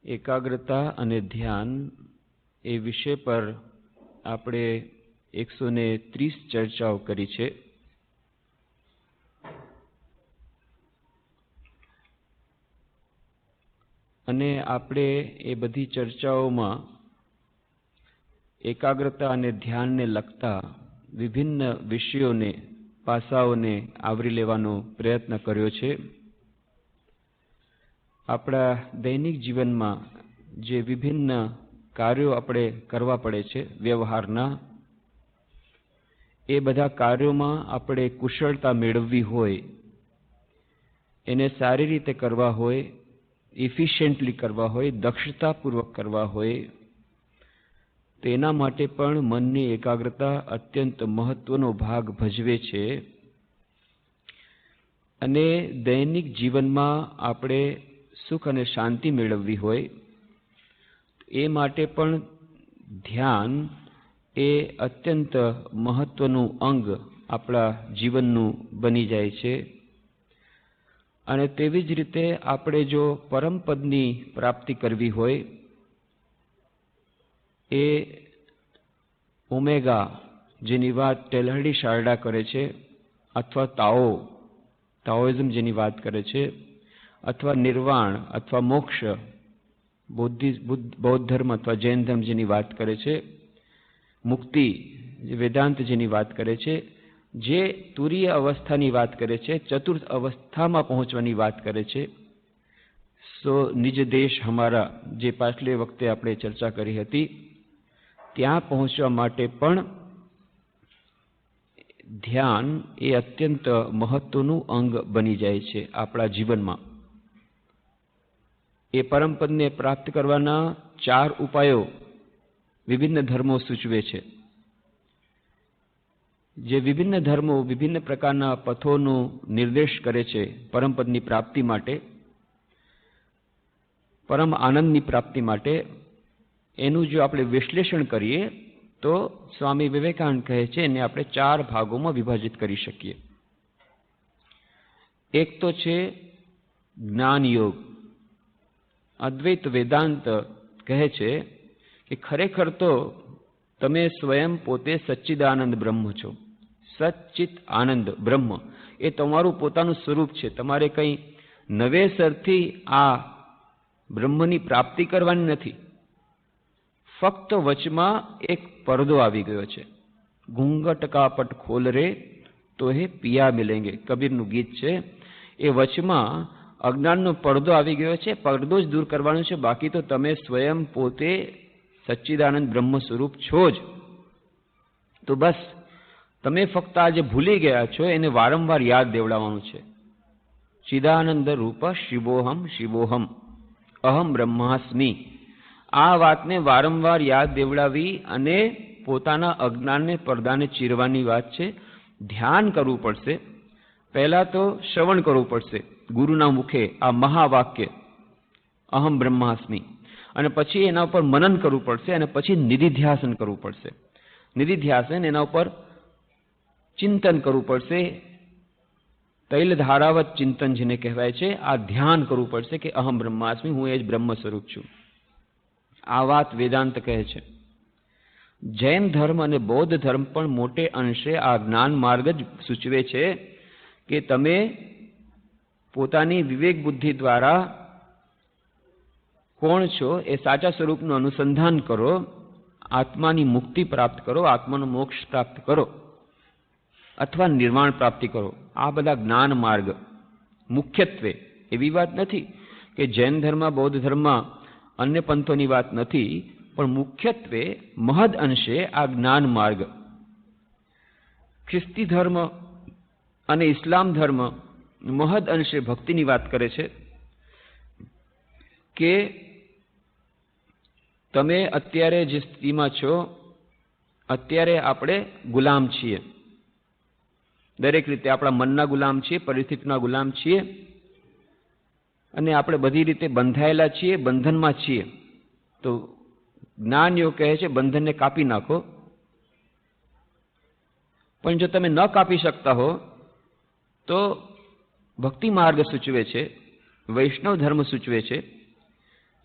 એકાગ્રતા અને ધ્યાન એ વિષય પર આપણે 130 ચર્ચાઓ કરી છે. અને આપણે એ બધી ચર્ચાઓમાં એકાગ્રતા અને ધ્યાનને લગતા વિભિન્ન વિષયોને, પાસાઓને આવરી લેવાનો પ્રયત્ન કર્યો છે. આપણા દૈનિક જીવનમાં જે વિભિન્ન કાર્યો આપણે કરવા પડે છે વ્યવહારના, એ બધા કાર્યોમાં આપણે કુશળતા મેળવવી હોય, એને સારી રીતે કરવા હોય, ઇફિશિયન્ટલી કરવા હોય, દક્ષતાપૂર્વક કરવા હોય, તેના માટે પણ મનની એકાગ્રતા અત્યંત મહત્વનો ભાગ ભજવે છે. અને દૈનિક જીવનમાં આપણે સુખ અને શાંતિ મેળવવી હોય, એ માટે પણ ધ્યાન એ અત્યંત મહત્વનું અંગ આપણા જીવનનું બની જાય છે. અને તેવી જ રીતે આપણે જો પરમપદની પ્રાપ્તિ કરવી હોય, એ ઓમેગા જેની વાત ટેલહરડી શારડા કરે છે, અથવા તાઓઇઝમ જેની વાત કરે છે, અથવા નિર્વાણ અથવા મોક્ષ બૌદ્ધ ધર્મ અથવા જૈન ધર્મ જેની વાત કરે છે, મુક્તિ વેદાંત જેની વાત કરે છે, જે તુરીય અવસ્થાની વાત કરે છે, ચતુર્થ અવસ્થામાં પહોંચવાની વાત કરે છે. સો નિજ દેશ હમારા, જે પાછલી વખતે આપણે ચર્ચા કરી હતી, ત્યાં પહોંચવા માટે પણ ધ્યાન એ અત્યંત મહત્વનું અંગ બની જાય છે આપણા જીવનમાં. એ પરમપદને પ્રાપ્ત કરવાના 4 ઉપાયો વિભિન્ન ધર્મો સૂચવે છે. જે વિભિન્ન ધર્મો વિભિન્ન પ્રકારના પથોનો નિર્દેશ કરે છે પરમપદની પ્રાપ્તિ માટે, પરમ આનંદની પ્રાપ્તિ માટે. એનું જો આપણે વિશ્લેષણ કરીએ તો સ્વામી વિવેકાનંદ કહે છે એને આપણે 4 ભાગોમાં વિભાજિત કરી શકીએ. એક તો છે જ્ઞાન યોગ. અદ્વૈત વેદાંત કહે છે કે ખરેખર તો તમે સ્વયં પોતે સચ્ચિદાનંદ બ્રહ્મ છો. સચ્ચિત આનંદ બ્રહ્મ એ તમારું પોતાનું સ્વરૂપ છે. તમારે કંઈ નવેસરથી આ બ્રહ્મની પ્રાપ્તિ કરવાની નથી. ફક્ત વચમાં એક પડદો આવી ગયો છે. ઘૂંઘટ કા પટ ખોલ રે તો હે પિયા મિલેંગે, કબીરનું ગીત છે. એ વચમાં અજ્ઞાનનો પડદો આવી ગયો છે. પડદો જ દૂર કરવાનો છે, બાકી તો તમે સ્વયં પોતે સચ્ચિદાનંદ બ્રહ્મ સ્વરૂપ છો જ. તો બસ તમે ફક્ત આ જે ભૂલી ગયા છો એને વારંવાર યાદ દેવડાવવાનું છે. ચિદાનંદ રૂપ શિવોહમ શિવોહમ અહમ બ્રહ્માસ્મિ. આ વાતને વારંવાર યાદ દેવડાવી અને પોતાના અજ્ઞાનને પડદાને ચીરવાની વાત છે. ધ્યાન કરવું પડશે. પહેલા તો શ્રવણ કરવું પડશે ગુરુના મુખે આ મહાવાક્ય અહમ બ્રહ્માસ્મિ, અને પછી એના ઉપર મનન કરવું પડશે, અને પછી નિધિધ્યાસન કરવું પડશે. નિધિધ્યાસન એના ઉપર ચિંતન કરવું પડશે. તૈલ ધારાવત ચિંતન જેને કહેવાય છે, આ ધ્યાન કરવું પડશે કે અહમ બ્રહ્માસ્મિ, હું એ જ બ્રહ્મ સ્વરૂપ છું. આ વાત વેદાંત કહે છે. જૈન ધર્મ અને બૌદ્ધ ધર્મ પણ મોટે અંશે આ જ્ઞાન માર્ગ જ સૂચવે છે કે તમે પોતાની વિવેક બુદ્ધિ દ્વારા કોણ છો એ સાચા સ્વરૂપનું અનુસંધાન કરો, આત્માની મુક્તિ પ્રાપ્ત કરો, આત્માનો મોક્ષ પ્રાપ્ત કરો, અથવા નિર્વાણ પ્રાપ્તિ કરો. આ બધા જ્ઞાન માર્ગ મુખ્યત્વે. એવી વાત નથી કે જૈન ધર્મ બૌદ્ધ ધર્મ અન્ય પંથોની વાત નથી, પણ મુખ્યત્વે મહદ અંશે આ જ્ઞાન માર્ગ. ખ્રિસ્તી ધર્મ અને ઇસ્લામ ધર્મ મહદ અંશે ભક્તિની વાત કરે છે કે તમે અત્યારે જે સ્થિતિમાં છો, અત્યારે આપણે ગુલામ છીએ. દરેક રીતે આપણા મનના ગુલામ છીએ, પરિસ્થિતિના ગુલામ છીએ, અને આપણે બધી રીતે બંધાયેલા છીએ, બંધનમાં છીએ. તો જ્ઞાન યોગ કહે છે બંધનને કાપી નાખો. પણ જો તમે ન કાપી શકતા હો તો ભક્તિ માર્ગ સૂચવે છે, વૈષ્ણવ ધર્મ સૂચવે છે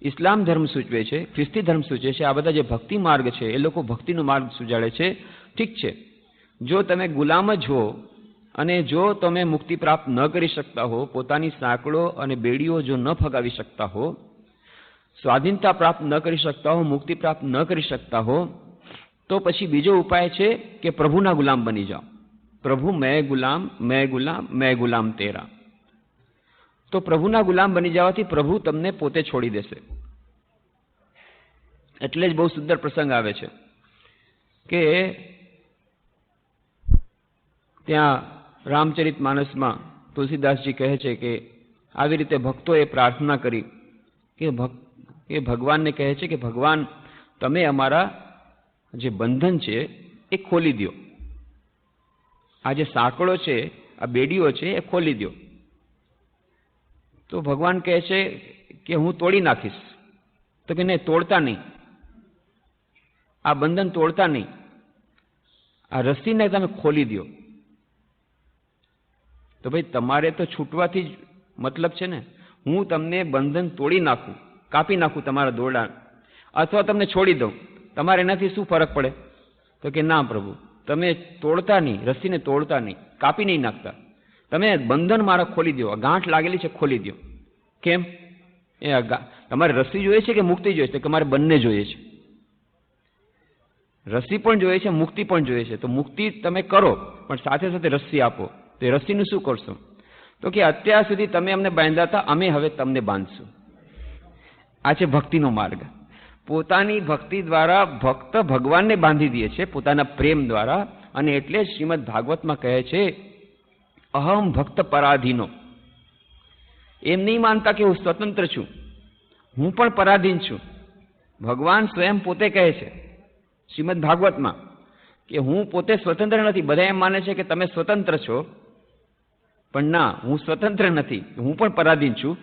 ઇસ્લામ ધર્મ સૂચવે છે, ખ્રિસ્તી ધર્મ સૂચવે છે, આ બધા જે ભક્તિ માર્ગ છે એ લોકો ભક્તિનો માર્ગ સુજાડે છે. ઠીક છે, જો તમે ગુલામ જ હો અને જો તમે મુક્તિ પ્રાપ્ત ન કરી શકતા હો, પોતાની સાંકળો અને બેડીઓ જો ન ફગાવી શકતા હો, સ્વાધીનતા પ્રાપ્ત ન કરી શકતા હો, મુક્તિ પ્રાપ્ત ન કરી શકતા હો, તો પછી બીજો ઉપાય છે કે પ્રભુના ગુલામ બની જાઓ. પ્રભુ મેં ગુલામ, મેં ગુલામ, મેં ગુલામ તેરા. તો પ્રભુના ગુલામ બની જવાથી પ્રભુ તમને પોતે છોડી દેશે. એટલે જ બહુ સુંદર પ્રસંગ આવે છે કે ત્યાં રામચરિત માનસમાં તુલસીદાસજી કહે છે કે આવી રીતે ભક્તોએ પ્રાર્થના કરી કે ભગવાનને કહે છે કે ભગવાન તમે અમારા જે બંધન છે એ ખોલી દો, આ જે સાંકળો છે, આ બેડીઓ છે એ ખોલી દો. તો ભગવાન કહે છે કે હું તોડી નાખીશ. તો કે નહીં, તોડતા નહીં, આ બંધન તોડતા નહીં, આ રસ્સીને તમે ખોલી દો. તો ભાઈ તમારે તો છૂટવાથી જ મતલબ છે ને. હું તમને બંધન તોડી નાખું, કાપી નાખું તમારા દોરડા, અથવા તમને છોડી દઉં, તમારે એનાથી શું ફરક પડે? તો કે ના પ્રભુ, તમે તોડતા નહીં, રસ્સીને તોડતા નહીં, કાપી નહીં નાખતા, તમે બંધન મારા ખોલી દો, ગાંઠ લાગેલી છે ખોલી દો. કેમ? એ તમારે રસ્સી જોઈએ છે કે મુક્તિ જોઈએ છે? કે મારે બંને જોઈએ છે. રસ્સી પણ જોઈએ છે, મુક્તિ પણ જોઈએ છે. તો મુક્તિ તમે કરો પણ સાથે સાથે રસ્સી આપો. તો એ રસ્સીનું શું કરશો? તો કે અત્યાર સુધી તમે અમને બાંધ્યા હતા, અમે હવે તમને બાંધશું. આ છે ભક્તિનો માર્ગ. પોતાની ભક્તિ દ્વારા ભક્ત ભગવાનને બાંધી દે છે, પોતાના પ્રેમ દ્વારા. અને એટલે જ શ્રીમદ ભાગવતમાં કહે છે અહમ ભક્ત પરાધીનો. એમ નહીં માનતા કે હું સ્વતંત્ર છું, હું પણ પરાધીન છું. ભગવાન સ્વયં પોતે કહે છે શ્રીમદ ભાગવતમાં કે હું પોતે સ્વતંત્ર નથી. બધા એમ માને છે કે તમે સ્વતંત્ર છો, પણ ના, હું સ્વતંત્ર નથી, હું પણ પરાધીન છું.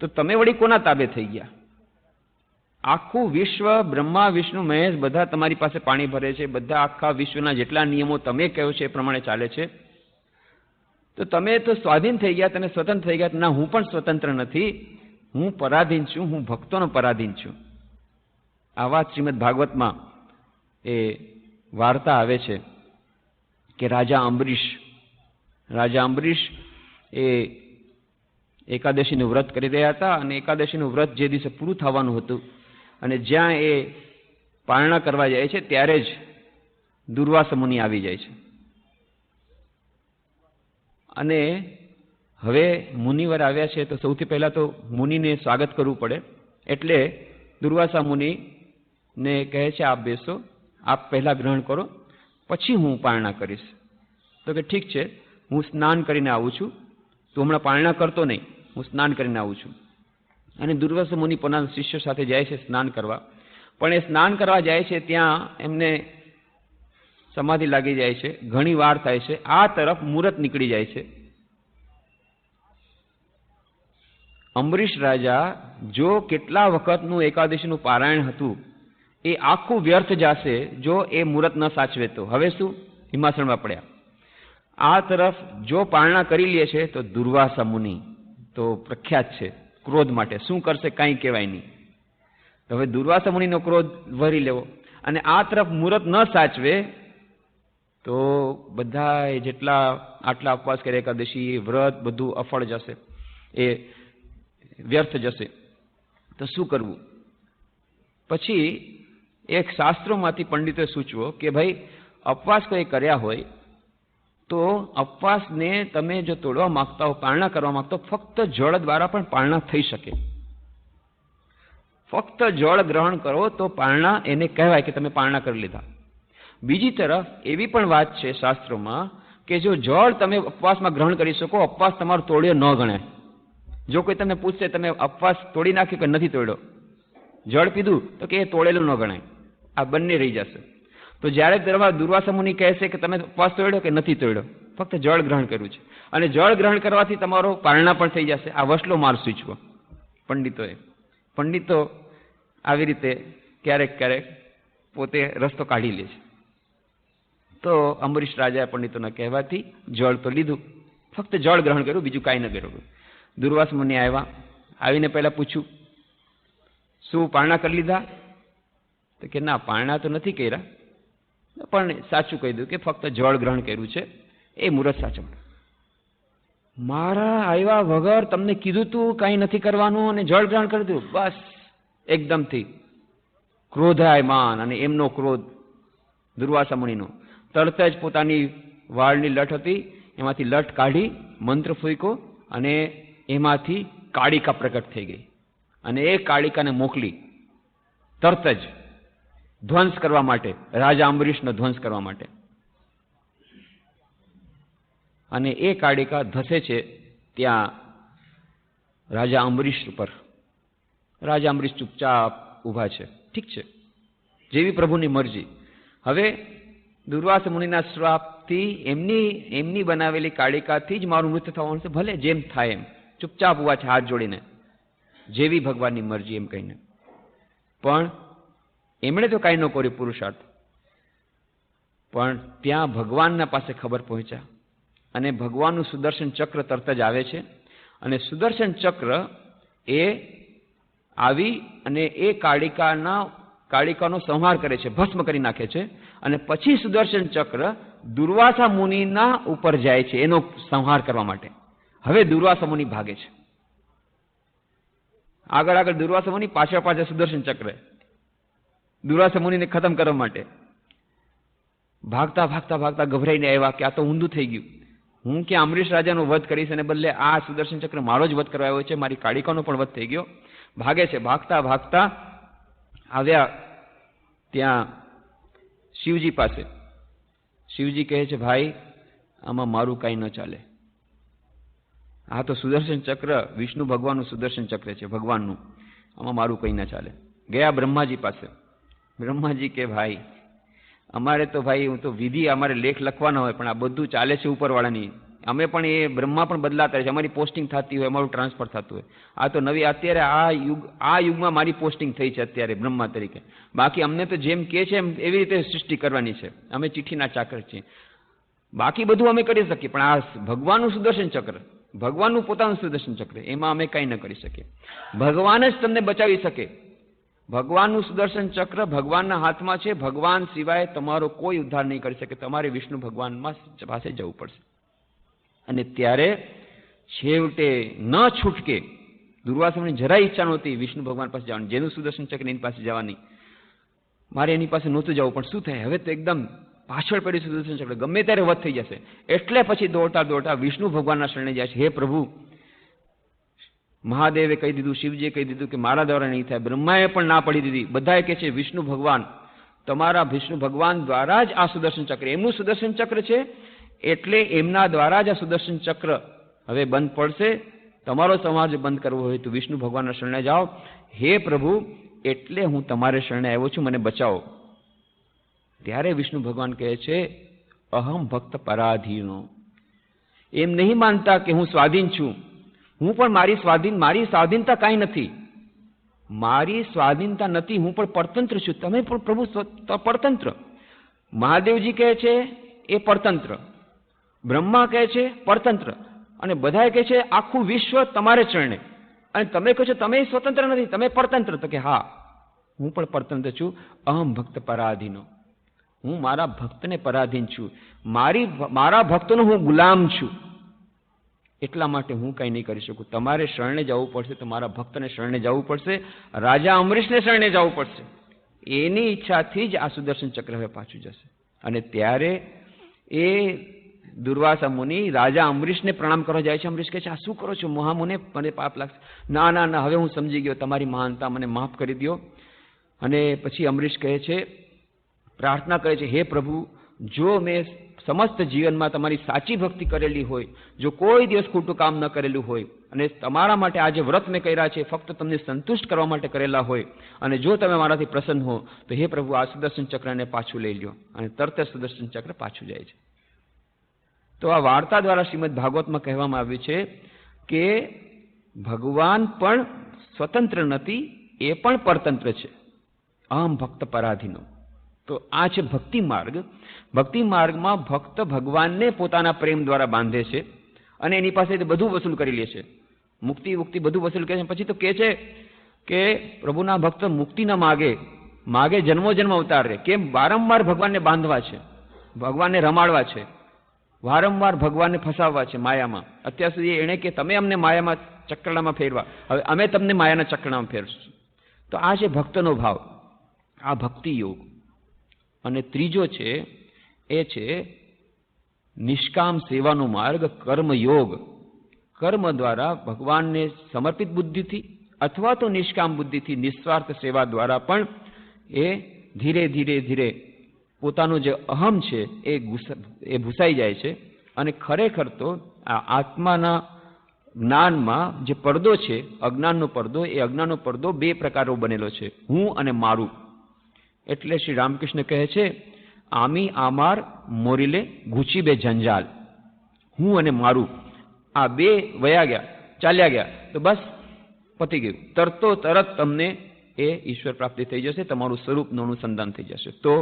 તો તમે વળી કોના તાબે થઈ ગયા? આખું વિશ્વ, બ્રહ્મા વિષ્ણુ મહેશ બધા તમારી પાસે પાણી ભરે છે. બધા આખા વિશ્વના જેટલા નિયમો તમે કહ્યો છે એ પ્રમાણે ચાલે છે. તો તમે તો સ્વાધીન થઈ ગયા, તમે સ્વતંત્ર થઈ ગયા. ના, હું પણ સ્વતંત્ર નથી, હું પરાધીન છું, હું ભક્તોનો પરાધીન છું. આ વાત શ્રીમદ ભાગવતમાં એ વાર્તા આવે છે કે રાજા અંબરીશ એ એકાદશીનું વ્રત કરી રહ્યા હતા. અને એકાદશીનું વ્રત જે દિવસે પૂરું થવાનું હતું અને જ્યાં એ પારણા કરવા જાય છે ત્યારે જ દુર્વાસા મુનિ આવી જાય છે. અને હવે મુનિવર આવ્યા છે તો સૌથી પહેલા તો મુનિને સ્વાગત કરવું પડે. એટલે દુર્વાસા મુનિને કહે છે આપ બેસો, આપ પહેલા ગ્રહણ કરો, પછી હું પારણા કરીશ. તો કે ઠીક છે, હું સ્નાન કરીને આવું છું, તું હમણાં પારણા કરતો નહીં, હું સ્નાન કરીને આવું છું. અને દુર્વાસા મુનિ પોતાના શિષ્ય સાથે જાય છે સ્નાન કરવા. પણ એ સ્નાન કરવા જાય છે ત્યાં એમને સમાધિ લાગી જાય છે. ઘણી વાર થાય છે. આ તરફ મુહૂર્ત નીકળી જાય છે. અંબરીશ રાજા જો કેટલા વખતનું એકાદશીનું પારાયણ હતું એ આખું વ્યર્થ જશે જો એ મુહૂર્ત ન સાચવે તો. હવે શું? હિમાસણમાં પડ્યા. આ તરફ જો પારણા કરી લે છે તો દુર્વાસા મુનિ તો પ્રખ્યાત છે ક્રોધ માટે. શું કરશે કાંઈ કહેવાય નહીં. તો હવે દુર્વાસા મુનિનો ક્રોધ વરી લેવો. અને આ તરફ મુહૂર્ત ન સાચવે તો બધા જેટલા આટલા ઉપવાસ કરે, એકાદશી વ્રત બધું અફળ જશે, એ વ્યર્થ જશે. તો શું કરવું? પછી એક શાસ્ત્રોમાંથી પંડિતોએ સૂચવો કે ભાઈ ઉપવાસ કોઈ કર્યા હોય તો ઉપવાસને તમે જો તોડવા માંગતા હો, પારણા કરવા માંગતા હો, ફક્ત જળ દ્વારા પણ પારણા થઈ શકે. ફક્ત જળ ગ્રહણ કરો તો પારણા એને કહેવાય કે તમે પારણા કરી લીધા. બીજી તરફ એવી પણ વાત છે શાસ્ત્રોમાં કે જો જળ તમે ઉપવાસમાં ગ્રહણ કરી શકો, ઉપવાસ તમારો તોડ્યો ન ગણાય. જો કોઈ તમને પૂછશે તમે ઉપવાસ તોડી નાખ્યો કે નથી તોડ્યો, જળ પીધું તો કે એ તોડેલું ન ગણાય. આ બંને રહી જશે. તો જ્યારે દુર્વાસા મુનિ કહેશે કે તમે ઉપવાસ તોડ્યો કે નથી તોડ્યો, ફક્ત જળ ગ્રહણ કર્યું છે. અને જળ ગ્રહણ કરવાથી તમારો પારણા પણ થઈ જશે. આ વસલો માર સૂચવો પંડિતો આવી રીતે ક્યારેક ક્યારેક પોતે રસ્તો કાઢી લે છે. તો અંબરીશ રાજાએ પંડિતોના કહેવાથી જળ તો લીધું, ફક્ત જળ ગ્રહણ કર્યું, બીજું કાંઈ ન કર્યું. દુર્વાસા મુનિ આવ્યા. આવીને પહેલા પૂછ્યું શું પારણા કરી લીધા? તો કે ના, પારણા તો નથી કર્યા, પણ સાચું કહી દઉં કે ફક્ત જળ ગ્રહણ કર્યું છે, એ મુહૂર્ત સાચું. મારા આવ્યા વગર તમને કીધું તું કાંઈ નથી કરવાનું અને જળ ગ્રહણ કરી દીધું. બસ એકદમથી ક્રોધાયમાન, અને એમનો ક્રોધ દુર્વાસા મુનિનો. તરત જ પોતાની વાળની લઠ હતી એમાંથી લઠ કાઢી મંત્ર ફૂંક્યો અને એમાંથી કાળિકા પ્રગટ થઈ ગઈ, અને એ કાળિકાને મોકલી તરત જ ધ્વંસ કરવા માટે, રાજા અંબરીશનો ધ્વંસ કરવા માટે. અને એ કાળિકા ધસે છે ત્યાં રાજા અંબરીશ ઉપર. રાજા અંબરીશ ચૂપચાપ ઊભા છે. ઠીક છે, જેવી પ્રભુની મરજી. હવે દુર્વાસા મુનિના શ્રાપથી એમની બનાવેલી કાળિકાથી જ મારું મૃત્યુ થવાનું છે, ભલે જેમ થાય એમ. ચૂપચાપ ઊભા છે હાથ જોડીને, જેવી ભગવાનની મરજી એમ કહીને. પણ એમણે તો કાંઈ ન કર્યું પુરુષાર્થ. પણ ત્યાં ભગવાનના પાસે ખબર પહોંચ્યા, અને ભગવાનનું સુદર્શન ચક્ર તરત જ આવે છે, અને સુદર્શન ચક્ર એ આવી અને એ કાળિકાનો સંહાર કરે છે, ભસ્મ કરી નાખે છે. અને પછી સુદર્શન ચક્ર દુર્વાસા મુનિના ઉપર જાય છે એનો સંહાર કરવા માટે. હવે દુર્વાસા મુનિ ભાગે છે, આગળ દુર્વાસા મુનિ, પાછળ સુદર્શન ચક્ર દુર્વાસા મુનિને ખતમ કરવા માટે. ભાગતા ભાગતા ભાગતા ગભરાઈને આવ્યા કે આ તો ઊંધું થઈ ગયું. હું કે અમરીશ રાજાનો વધ કરીશ, અને બદલે આ સુદર્શન ચક્ર મારો જ વધ કરવા આવ્યો છે, મારી કાળિકાનો પણ વધ થઈ ગયો. ભાગે છે. ભાગતા ભાગતા આવ્યા ત્યાં શિવજી પાસે. શિવજી કહે છે, ભાઈ આમાં મારું કાંઈ ન ચાલે. આ તો સુદર્શન ચક્ર વિષ્ણુ ભગવાનનું સુદર્શન ચક્ર છે, ભગવાનનું. આમાં મારું કંઈ ન ચાલે. ગયા બ્રહ્માજી પાસે. બ્રહ્માજી કે ભાઈ અમારે તો ભાઈ હું તો વિધિ, અમારે લેખ લખવાના હોય, પણ આ બધું ચાલે છે ઉપરવાળાની. અમે પણ એ બ્રહ્મા પણ બદલાતા રહે છે, અમારી પોસ્ટિંગ થતી હોય, અમારું ટ્રાન્સફર થતું હોય. આ તો નવી અત્યારે આ યુગમાં મારી પોસ્ટિંગ થઈ છે અત્યારે બ્રહ્મા તરીકે. બાકી અમને તો જેમ કે છે એમ એવી રીતે સૃષ્ટિ કરવાની છે. અમે ચિઠ્ઠીના ચાકર છીએ. બાકી બધું અમે કરી શકીએ, પણ આ ભગવાનનું સુદર્શન ચક્ર, ભગવાનનું પોતાનું સુદર્શન ચક્ર, એમાં અમે કંઈ ન કરી શકીએ. ભગવાન જ તમને બચાવી શકે. ભગવાનનું સુદર્શન ચક્ર ભગવાનના હાથમાં છે. ભગવાન સિવાય તમારો કોઈ ઉદ્ધાર નહીં કરી શકે. તમારે વિષ્ણુ ભગવાનમાં પાસે જવું પડશે. અને ત્યારે છેવટે ન છૂટકે દુર્વાસા મુનિને જરાય ઈચ્છા નહોતી વિષ્ણુ ભગવાન પાસે જવાની, જેનું સુદર્શન ચક્ર એની પાસે જવાની. મારે એની પાસે નહોતું જવું, પણ શું થાય, હવે તો એકદમ પાછળ પડી સુદર્શન ચક્ર, ગમે ત્યારે વધ થઈ જશે. એટલે પછી દોડતા દોડતા વિષ્ણુ ભગવાનના શરણે જાય છે. હે પ્રભુ, મહાદેવે કહી દીધું, શિવજીએ કહી દીધું કે મારા દ્વારા નહીં થાય. બ્રહ્માએ પણ ના પડી દીધી. બધાએ કહે છે વિષ્ણુ ભગવાન, તમારા વિષ્ણુ ભગવાન દ્વારા જ આ સુદર્શન ચક્ર, એમનું સુદર્શન ચક્ર છે, એટલે એમના દ્વારા જ આ સુદર્શન ચક્ર હવે બંધ પડશે. તમારો સમાજ બંધ કરવો હોય તો વિષ્ણુ ભગવાનના શરણે જાઓ. હે પ્રભુ, એટલે હું તમારે શરણે આવ્યો છું, મને બચાવો. ત્યારે વિષ્ણુ ભગવાન કહે છે, અહમ ભક્ત પરાધીનો. એમ નહીં માનતા કે હું સ્વાધીન છું. હું પણ મારી સ્વાધીનતા કાંઈ નથી. મારી સ્વાધીનતા નથી, હું પણ પરતંત્ર છું. તમે પણ પ્રભુ પરતંત્ર. મહાદેવજી કહે છે એ પરતંત્ર, બ્રહ્મા કહે છે પરતંત્ર, અને બધા કહે છે આખું વિશ્વ તમારે ચરણે. અને તમે કહો છો તમે સ્વતંત્ર નથી, તમે પરતંત્ર. તો કે હા, હું પણ પરતંત્ર છું. અહમ ભક્ત પરાધીનો. હું મારા ભક્તને પરાધીન છું. મારા ભક્તનો હું ગુલામ છું. એટલા માટે હું કંઈ નહીં કરી શકું. તમારે શરણે જવું પડશે, તો મારા ભક્તને શરણે જવું પડશે, રાજા અમરીશને શરણે જવું પડશે. એની ઈચ્છાથી જ આ સુદર્શન ચક્ર હવે પાછું જશે. અને ત્યારે એ દુર્વાસા મુનિ રાજા અમરીશને પ્રણામ કરવા જાય છે. અમરીશ કહે છે, આ શું કરો છો મહામુને, મને પાપ લાગશે. ના ના ના, હવે હું સમજી ગયો, તમારી મહાનતા, મને માફ કરી દો. અને પછી અમરીશ કહે છે, પ્રાર્થના કરે છે, હે પ્રભુ, જો મેં સમસ્ત જીવનમાં તમારી સાચી ભક્તિ કરેલી હોય, જો કોઈ દિવસ ખોટું કામ ન કરેલું હોય, અને તમારા માટે આ જે વ્રત મેં કર્યા છે ફક્ત તમને સંતુષ્ટ કરવા માટે કરેલા હોય, અને જો તમે મારાથી પ્રસન્ન હો, તો હે પ્રભુ, આ સુદર્શન ચક્રને પાછું લઈ લ્યો. અને તરત સુદર્શન ચક્ર પાછું જાય છે. તો આ વાર્તા દ્વારા શ્રીમદ ભાગવતમાં કહેવામાં આવ્યું છે કે ભગવાન પણ સ્વતંત્ર નથી, એ પણ પરતંત્ર છે. અહમ ભક્ત પરાધીનો. તો આ છે ભક્તિ માર્ગ. ભક્તિ માર્ગમાં ભક્ત ભગવાનને પોતાના પ્રેમ દ્વારા બાંધે છે અને એની પાસે બધું વસૂલ કરી લે છે. મુક્તિ બધું વસૂલ કરે છે. પછી તો કહે છે કે પ્રભુના ભક્ત મુક્તિ ન માગે, માગે જન્મો જન્મ અવતાર રહે. કેમ? વારંવાર ભગવાનને બાંધવા છે, ભગવાનને રમાડવા છે, વારંવાર ભગવાનને ફસાવવા છે માયામાં. અત્યાર સુધી એણે કે તમે અમને માયામાં ચક્રડામાં ફેરવા, હવે અમે તમને માયાના ચક્રડામાં ફેરશું. તો આ છે ભક્તનો ભાવ, આ ભક્તિ યોગ. અને ત્રીજો છે એ છે નિષ્કામ સેવાનો માર્ગ, કર્મયોગ. કર્મ દ્વારા ભગવાનને સમર્પિત બુદ્ધિથી અથવા તો નિષ્કામ બુદ્ધિથી નિસ્વાર્થ સેવા દ્વારા પણ એ ધીરે ધીરે ધીરે પોતાનો જે અહમ છે એ ભૂસાઈ જાય છે. અને ખરેખર તો આ આત્માના જ્ઞાનમાં જે પડદો છે, અજ્ઞાનનો પડદો, એ અજ્ઞાનનો પડદો બે પ્રકારો બનેલો છે, હું અને મારું. એટલે શ્રી રામકૃષ્ણ કહે છે, આમી આમાર મોરીલે ઘૂચી બે જંજાલ. હું અને મારું આ બે વયા ગયા, ચાલ્યા ગયા તો બસ પતી ગયું. તરતો તરત તમને એ ઈશ્વર પ્રાપ્તિ થઈ જશે, તમારું સ્વરૂપનું અનુસંધાન થઈ જશે. તો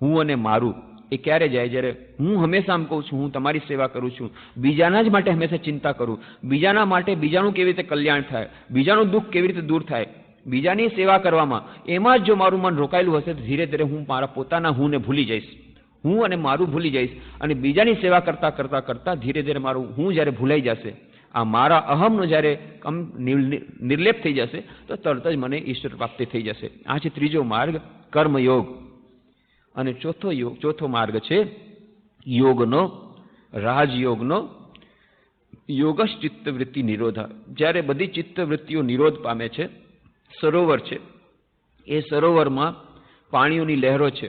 હું અને મારું એ ક્યારે જાય? જ્યારે હું હંમેશા આમ કહું છું, હું તમારી સેવા કરું છું, બીજાના જ માટે હંમેશા ચિંતા કરું, બીજાના માટે બીજાનું કેવી રીતે કલ્યાણ થાય, બીજાનું દુઃખ કેવી રીતે દૂર થાય, બીજાની સેવા કરવામાં, એમાં જ જો મારું મન રોકાયેલું હશે તો ધીરે ધીરે હું મારા પોતાના હુંને ભૂલી જઈશ, હું અને મારું ભૂલી જઈશ. અને બીજાની સેવા કરતાં કરતાં કરતાં ધીરે ધીરે મારું હું જ્યારે ભૂલાઈ જશે, આ મારા અહમનો જ્યારે નિર્લેપ થઈ જશે તો તરત જ મને ઈશ્વર પ્રાપ્તિ થઈ જશે. આ છે ત્રીજો માર્ગ, કર્મયોગ. અને ચોથો માર્ગ છે યોગનો, રાજયોગનો. યોગશ ચિત્તવૃત્તિ નિરોધ. જ્યારે બધી ચિત્તવૃત્તિઓ નિરોધ પામે છે, સરોવર છે, એ સરોવરમાં પાણીઓની લહેરો છે,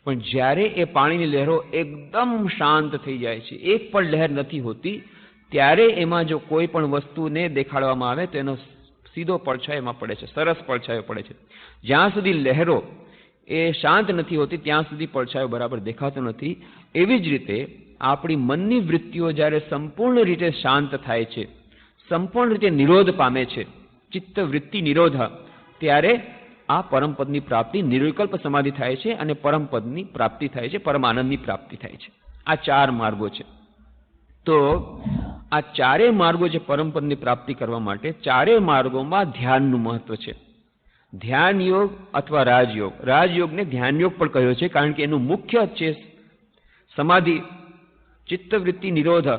પણ જ્યારે એ પાણીની લહેરો એકદમ શાંત થઈ જાય છે, એક પણ લહેર નથી હોતી, ત્યારે એમાં જો કોઈ પણ વસ્તુને દેખાડવામાં આવે તો એનો સીધો પડછાયો એમાં પડે છે, સરસ પડછાયો પડે છે. જ્યાં સુધી લહેરો એ શાંત નથી હોતી ત્યાં સુધી પડછાયો બરાબર દેખાતો નથી. એવી જ રીતે આપણી મનની વૃત્તિઓ જ્યારે સંપૂર્ણ રીતે શાંત થાય છે, સંપૂર્ણ રીતે નિરોધ પામે છે, ચિત્તવૃત્તિ નિરોધ, ત્યારે આ પરમપદની પ્રાપ્તિ, નિર્વિકલ્પ સમાધિ થાય છે અને પરમપદની પ્રાપ્તિ થાય છે, પરમાનંદની પ્રાપ્તિ થાય છે. આ ચાર માર્ગો છે. તો આ ચારેય માર્ગો છે પરમપદની પ્રાપ્તિ કરવા માટે. ચારેય માર્ગોમાં ધ્યાનનું મહત્વ છે. ધ્યાન યોગ અથવા રાજયોગ. રાજયોગને ધ્યાનયોગ પણ કહ્યો છે, કારણ કે એનું મુખ્ય છે સમાધિ, ચિત્તવૃત્તિ નિરોધ.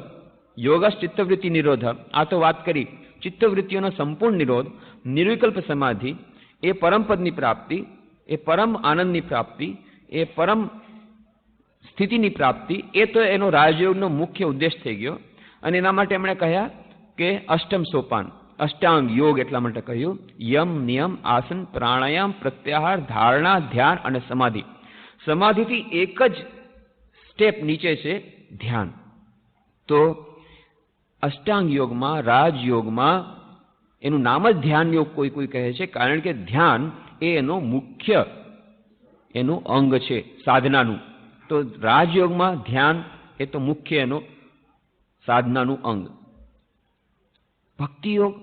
યોગશ ચિત્તવૃત્તિ નિરોધ. આ તો વાત કરી ચિત્તવૃત્તિઓનો સંપૂર્ણ નિરોધ, નિર્વિકલ્પ સમાધિ, એ પરમપદની પ્રાપ્તિ, એ પરમ આનંદની પ્રાપ્તિ, એ પરમ સ્થિતિની પ્રાપ્તિ, એ તો એનો રાજયોગનો મુખ્ય ઉદ્દેશ થઈ ગયો. અને એના માટે એમણે કહ્યા કે અષ્ટમ સોપાન, અષ્ટાંગ યોગ એટલા માટે કહ્યું, યમ, નિયમ, આસન, પ્રાણાયામ, પ્રત્યાહાર, ધારણા, ધ્યાન અને સમાધિ. સમાધિથી એક જ સ્ટેપ નીચે છે ધ્યાન. તો અષ્ટાંગ યોગમાં, રાજયોગમાં એનું નામ જ ધ્યાન યોગ કોઈ કોઈ કહે છે, કારણ કે ધ્યાન એ એનો મુખ્ય એનું અંગ છે સાધનાનું. તો રાજયોગમાં ધ્યાન એ તો મુખ્ય એનો સાધનાનું અંગ. ભક્તિયોગ,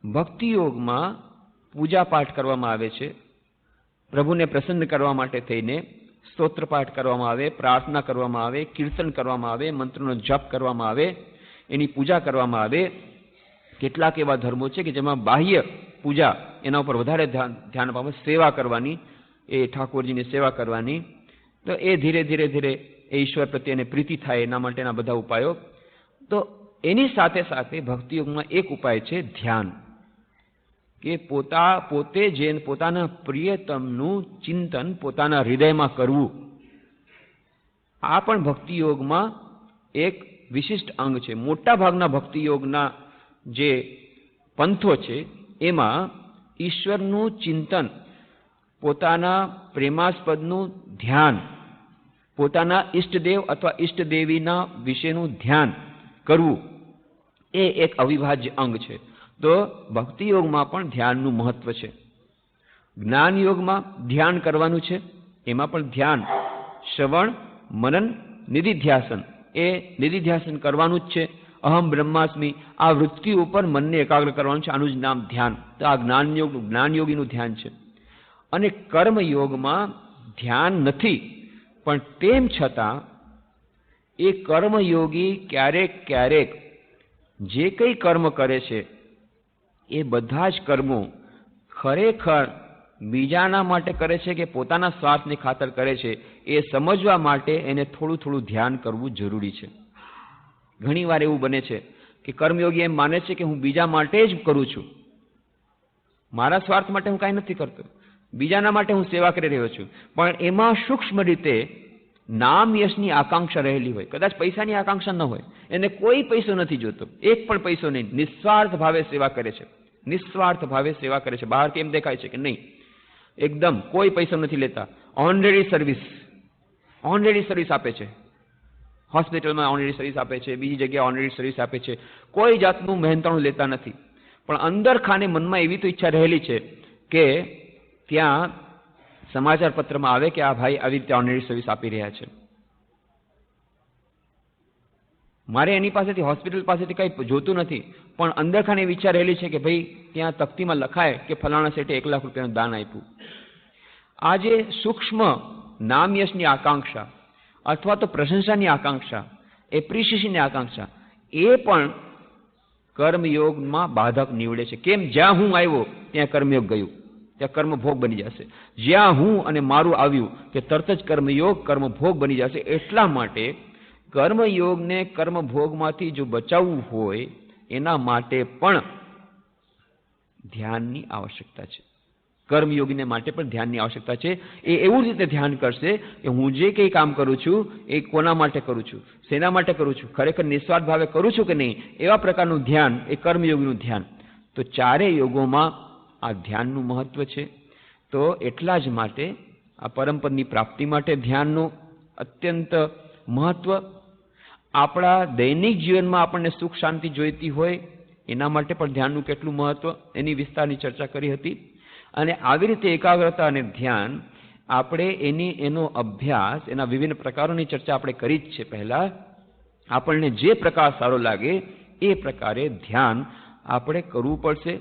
ભક્તિયોગમાં પૂજાપાઠ કરવામાં આવે છે, પ્રભુને પ્રસન્ન કરવા માટે થઈને સ્તોત્રપાઠ કરવામાં આવે, પ્રાર્થના કરવામાં આવે, કીર્તન કરવામાં આવે, મંત્રનો જપ કરવામાં આવે, એની પૂજા કરવામાં આવે. કેટલાક એવા ધર્મો છે કે જેમાં બાહ્ય પૂજા એના ઉપર વધારે ધ્યાન આપવામાં, સેવા કરવાની, એ ઠાકોરજીની સેવા કરવાની. તો એ ધીરે ધીરે ધીરે એ ઈશ્વર પ્રત્યેને પ્રીતિ થાય એના માટેના બધા ઉપાયો. તો એની સાથે સાથે ભક્તિયોગમાં એક ઉપાય છે ધ્યાન, કે પોતે જે પોતાના પ્રિયતમનું ચિંતન પોતાના હૃદયમાં કરવું. આ પણ ભક્તિયોગમાં એક વિશિષ્ટ અંગ છે. મોટા ભાગના ભક્તિયોગના જે પંથો છે એમાં ઈશ્વરનું ચિંતન, પોતાના પ્રેમાસ્પદનું ધ્યાન, પોતાના ઈષ્ટદેવ અથવા ઈષ્ટદેવીના વિશેનું ધ્યાન કરવું, એ એક અવિભાજ્ય અંગ છે. તો ભક્તિયોગમાં પણ ધ્યાનનું મહત્વ છે. જ્ઞાન યોગમાં ધ્યાન કરવાનું છે, એમાં પણ ધ્યાન, શ્રવણ, મનન, નિધિધ્યાસન, એ નિધિધ્યાસન કરવાનું જ છે. અહમ બ્રહ્માસ્મિ, આ વૃત્તિ ઉપર મનને એકાગ્ર કરવાનું છે, આનું જ નામ ધ્યાન. તો આ જ્ઞાનયોગીનું ધ્યાન છે. અને કર્મયોગમાં ધ્યાન નથી, પણ તેમ છતાં એ કર્મયોગી ક્યારેક ક્યારેક જે કંઈ કર્મ કરે છે એ બધા જ કર્મો ખરેખર બીજાના માટે કરે છે કે પોતાના સ્વાર્થની ખાતર કરે છે, એ સમજવા માટે એને થોડું થોડું ધ્યાન કરવું જરૂરી છે. ઘણીવાર એવું બને છે કે કર્મયોગી એમ માને છે કે હું બીજા માટે જ કરું છું, મારા સ્વાર્થ માટે હું કાંઈ નથી કરતો, બીજાના માટે હું સેવા કરી રહ્યો છું. પણ એમાં સૂક્ષ્મ રીતે નામ યશની આકાંક્ષા રહેલી હોય. કદાચ પૈસાની આકાંક્ષા ન હોય, એને કોઈ પૈસો નથી જોતો, એક પણ પૈસો નહીં, નિસ્વાર્થ ભાવે સેવા કરે છે, નિસ્વાર્થ ભાવે સેવા કરે છે. બહાર કેમ દેખાય છે કે નહીં, એકદમ કોઈ પૈસો નથી લેતા, ઓનરેડી સર્વિસ આપે છે. હોસ્પિટલમાં ઓનરેડી સર્વિસ આપે છે, બીજી જગ્યાએ ઓનરેડી સર્વિસ આપે છે, કોઈ જાતનું મહેનતાણું લેતા નથી. પણ અંદર ખાને મનમાં એવી તો ઈચ્છા રહેલી છે કે ત્યાં સમાચાર પત્રમાં આવે કે આ ભાઈ આવી રીતે ઓનરેડી સર્વિસ આપી રહ્યા છે. મારે એની પાસેથી, હોસ્પિટલ પાસેથી કંઈ જોતું નથી, પણ અંદર ખાને એવી ઈચ્છા રહેલી છે કે ભાઈ ત્યાં તકતીમાં લખાય કે ફલાણા શેઠે 1 લાખ રૂપિયાનું દાન આપ્યું. આ જે સૂક્ષ્મ નામ યશની આકાંક્ષા અથવા તો પ્રશંસાની આકાંક્ષા, એપ્રિશિએશનની આકાંક્ષા, એ પણ કર્મયોગમાં બાધક નીવડે છે. કેમ? જ્યાં હું આવ્યો ત્યાં કર્મયોગ ગયું, ત્યાં કર્મભોગ બની જશે. જ્યાં હું અને મારું આવ્યું કે તરત જ કર્મયોગ કર્મભોગ બની જશે. એટલા માટે કર્મયોગને કર્મભોગમાંથી જો બચાવવું હોય એના માટે પણ ધ્યાનની આવશ્યકતા છે. કર્મયોગીને માટે પણ ધ્યાનની આવશ્યકતા છે. એ એવું રીતે ધ્યાન કરશે કે હું જે કંઈ કામ કરું છું એ કોના માટે કરું છું, શેના માટે કરું છું, ખરેખર નિસ્વાર્થ ભાવે કરું છું કે નહીં, એવા પ્રકારનું ધ્યાન એ કર્મયોગીનું ધ્યાન. તો ચારેય યોગોમાં આ ધ્યાનનું મહત્વ છે. તો એટલા જ માટે આ પરમપદની પ્રાપ્તિ માટે ધ્યાનનું અત્યંત મહત્વ. આપણા દૈનિક જીવનમાં આપણને સુખ શાંતિ જોઈતી હોય એના માટે પણ ધ્યાનનું કેટલું મહત્વ, એની વિસ્તારની ચર્ચા કરી હતી. અને આવી રીતે એકાગ્રતા અને ધ્યાન આપણે એનો અભ્યાસ, એના વિભિન્ન પ્રકારોની ચર્ચા આપણે કરી જ છે પહેલા. આપણને જે પ્રકાર સારો લાગે એ પ્રકારે ધ્યાન આપણે કરવું પડશે.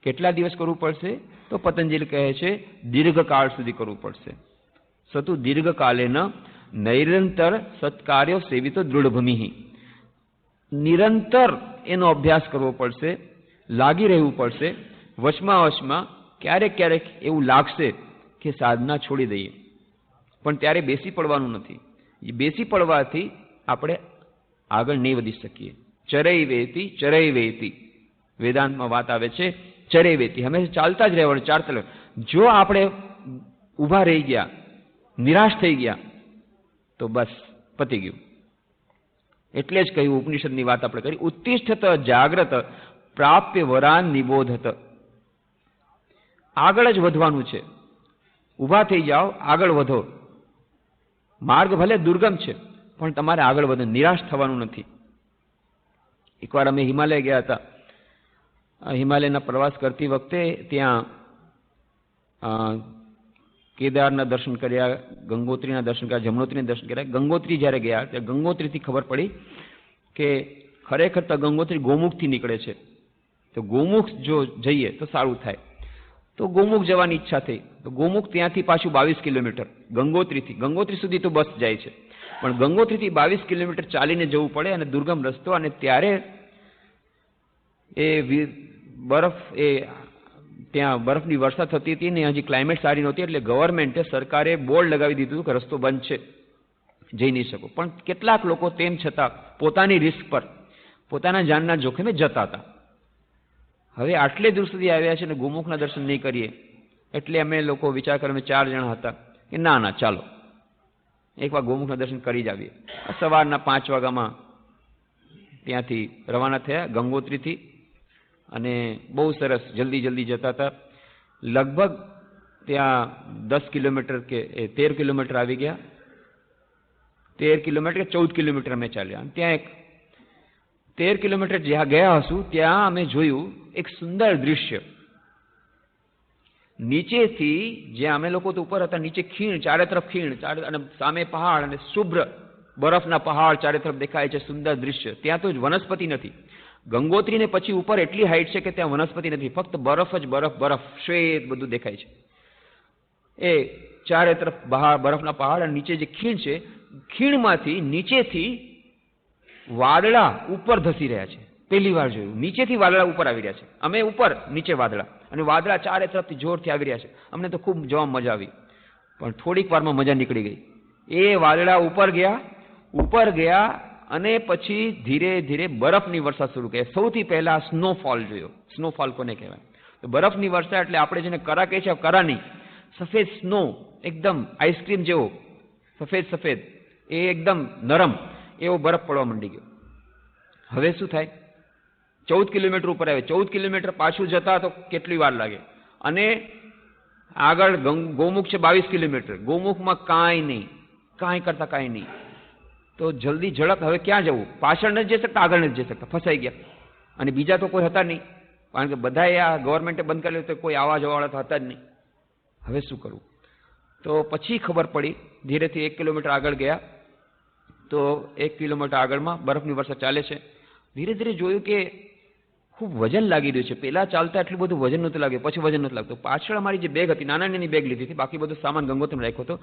કેટલા દિવસ કરવું પડશે? તો પતંજલિ કહે છે દીર્ઘકાળ સુધી કરવું પડશે. સતુ દીર્ઘકાલેન નૈરંતર સત્કાર્યો સેવિતો દૃઢભૂમિ. નિરંતર એનો અભ્યાસ કરવો પડશે, લાગી રહેવું પડશે. વચમાં ક્યારેક ક્યારેક એવું લાગશે કે સાધના છોડી દઈએ, પણ ત્યારે બેસી પડવાનું નથી. બેસી પડવાથી આપણે આગળ નહીં વધી શકીએ. ચરૈ વેતી વેદાંતમાં વાત આવે છે. ચરૈ વેતી હંમેશા ચાલતા જ રહેવાનું, ચાલતા રહેવાનું. જો આપણે ઊભા રહી ગયા, નિરાશ થઈ ગયા, તો બસ પતી ગયું. એટલે જ કહ્યું, ઉપનિષદની વાત આપણે કરી, ઉત્તિષ્ઠત જાગ્રત પ્રાપ્ય વરાન નિબોધત. આગળ જ વધવાનું છે. ઊભા થઈ જાઓ, આગળ વધો. માર્ગ ભલે દુર્ગમ છે પણ તમારે આગળ વધો, નિરાશ થવાનું નથી. એકવાર અમે હિમાલય ગયા હતા. હિમાલયના પ્રવાસ કરતી વખતે ત્યાં કેદારના દર્શન કર્યા, ગંગોત્રીના દર્શન કર્યા, જમનોત્રીના દર્શન કર્યા. ગંગોત્રી જ્યારે ગયા ત્યારે ગંગોત્રીથી ખબર પડી કે ખરેખર તો ગંગોત્રી ગોમુખથી નીકળે છે. તો ગોમુખ જો જઈએ તો સારું થાય. તો ગોમુખ જવાની ઈચ્છા થઈ. તો ગોમુખ ત્યાંથી પાછું 22 કિલોમીટર ગંગોત્રીથી. ગંગોત્રી સુધી તો બસ જાય છે, પણ ગંગોત્રીથી 22 કિલોમીટર ચાલીને જવું પડે અને દુર્ગમ રસ્તો. અને ત્યારે એ બરફ, એ ત્યાં બરફની વર્ષા થતી હતી ને હજી ક્લાઇમેટ સારી નહોતી, એટલે ગવર્મેન્ટે, સરકારે બોર્ડ લગાવી દીધું કે રસ્તો બંધ છે, જઈ નહીં શકો. પણ કેટલાક લોકો તેમ છતાં પોતાની રિસ્ક પર, પોતાના જાનના જોખમે જતા હતા. હવે આટલે દૂર સુધી આવ્યા છે ને ગોમુખના દર્શન નહીં કરીએ, એટલે અમે લોકો વિચાર કરી, અમે 4 જણા હતા કે ના ચાલો એકવાર ગોમુખના દર્શન કરી જ આવીએ. સવારના 5 વાગ્યામાં ત્યાંથી રવાના થયા ગંગોત્રીથી. અને બહુ સરસ જલ્દી જતા હતા. લગભગ ત્યાં 10 કિલોમીટર કે 13 કિલોમીટર આવી ગયા. 13 કિલોમીટર કે 14 કિલોમીટર અમે ચાલ્યા. ત્યાં એક 13 કિલોમીટર જ્યાં ગયા હશું ત્યાં અમે જોયું એક સુંદર દૃશ્ય. નીચેથી, જ્યાં અમે લોકો તો ઉપર હતા, નીચે ખીણ, ચારે તરફ ખીણ, અને સામે પહાડ અને શુભ્ર બરફના પહાડ ચારે તરફ દેખાય છે. સુંદર દૃશ્ય. ત્યાં તો વનસ્પતિ નથી. ગંગોત્રીને પછી ઉપર એટલી હાઈટ છે કે ત્યાં વનસ્પતિ નથી, ફક્ત બરફ જ બરફ, શ્વેત બધું દેખાય છે. એ ચારે તરફ બરફના પહાડ અને નીચે જે ખીણ છે, ખીણમાંથી નીચેથી વાદળા ઉપર ધસી રહ્યા છે. પહેલી વાર જોયું. નીચેથી વાદળા ઉપર આવી રહ્યા છે, અમે ઉપર, નીચે વાદળા, અને વાદળા ચારે તરફથી જોરથી આવી રહ્યા છે. અમને તો ખૂબ જોવામાં મજા આવી, પણ થોડીક વારમાં મજા નીકળી ગઈ. એ વાદળા ઉપર ગયા અને પછી ધીરે ધીરે બરફની વર્ષા શરૂ કરી. સૌથી પહેલા સ્નોફોલ જોયો. સ્નોફોલ કોને કહેવાય? તો બરફની વર્ષા એટલે આપણે જેને કરા કહે છે, કરા નહીં, સફેદ સ્નો, એકદમ આઈસ્ક્રીમ જેવો સફેદ, એ એકદમ નરમ એવો બરફ પડવા માંડી ગયો. હવે શું થાય? 14 કિલોમીટર ઉપર આવે. 14 કિલોમીટર પાછું જતા તો કેટલી વાર લાગે? અને આગળ ગૌમુખ છે 22 કિલોમીટર. ગૌમુખમાં કાંઈ નહીં. તો જલ્દી ઝડપ, હવે ક્યાં જવું? પાછળ નથી જઈ શકતા, આગળ નથી જઈ શકતા, ફસાઈ ગયા. અને બીજા તો કોઈ હતા નહીં, કારણ કે બધાએ આ ગવર્મેન્ટે બંધ કરેલું, તો કોઈ આવા જવાવાળા તો હતા જ નહીં. હવે શું કરવું? તો પછી ખબર પડી, ધીરેથી 1 કિલોમીટર આગળ ગયા તો 1 કિલોમીટર આગળમાં બરફની વર્ષા ચાલે છે. ધીરે ધીરે જોયું કે ખૂબ વજન લાગી રહ્યું છે. પહેલા ચાલતા એટલું બધું વજન નહોતું લાગ્યું, પછી વજન નહોતું લાગતું. પાછળ અમારી જે બેગ હતી, નાની બેગ લીધી હતી, બાકી બધું સામાન ગંગોત્રીમાં રાખ્યો હતો.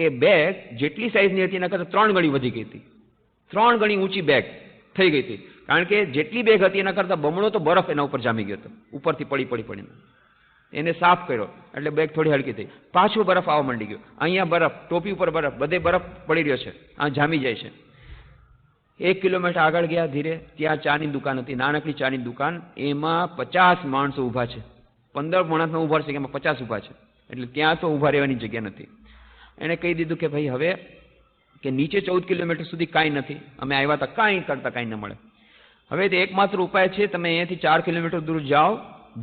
એ બેગ જેટલી સાઈઝની હતી એના કરતાં 3 ગણી વધી ગઈ હતી. 3 ગણી ઊંચી બેગ થઈ ગઈ હતી, કારણ કે જેટલી બેગ હતી એના કરતાં બમણો તો બરફ એના ઉપર જામી ગયો હતો, ઉપરથી પડીને. એને સાફ કર્યો એટલે બેગ થોડી હલકી થઈ. પાછો બરફ આવવા માંડી ગયો. અહીંયા બરફ, ટોપી ઉપર બરફ, બધે બરફ પડી રહ્યો છે, આ જામી જાય છે. 1 કિલોમીટર આગળ ગયા ધીરે, ત્યાં ચાની દુકાન હતી, નાનકડી ચાની દુકાન. એમાં 50 માણસો ઊભા છે. 15 માણસમાં ઊભા છે, એમાં 50 ઊભા છે, એટલે ત્યાં તો ઊભા રહેવાની જગ્યા નથી. એણે કહી દીધું કે ભાઈ હવે કે નીચે 14 કિલોમીટર સુધી કાંઈ નથી, અમે આવ્યા હતા, કાંઈ ન મળે. હવે તે એકમાત્ર ઉપાય છે, તમે અહીંયાથી 4 કિલોમીટર દૂર જાઓ,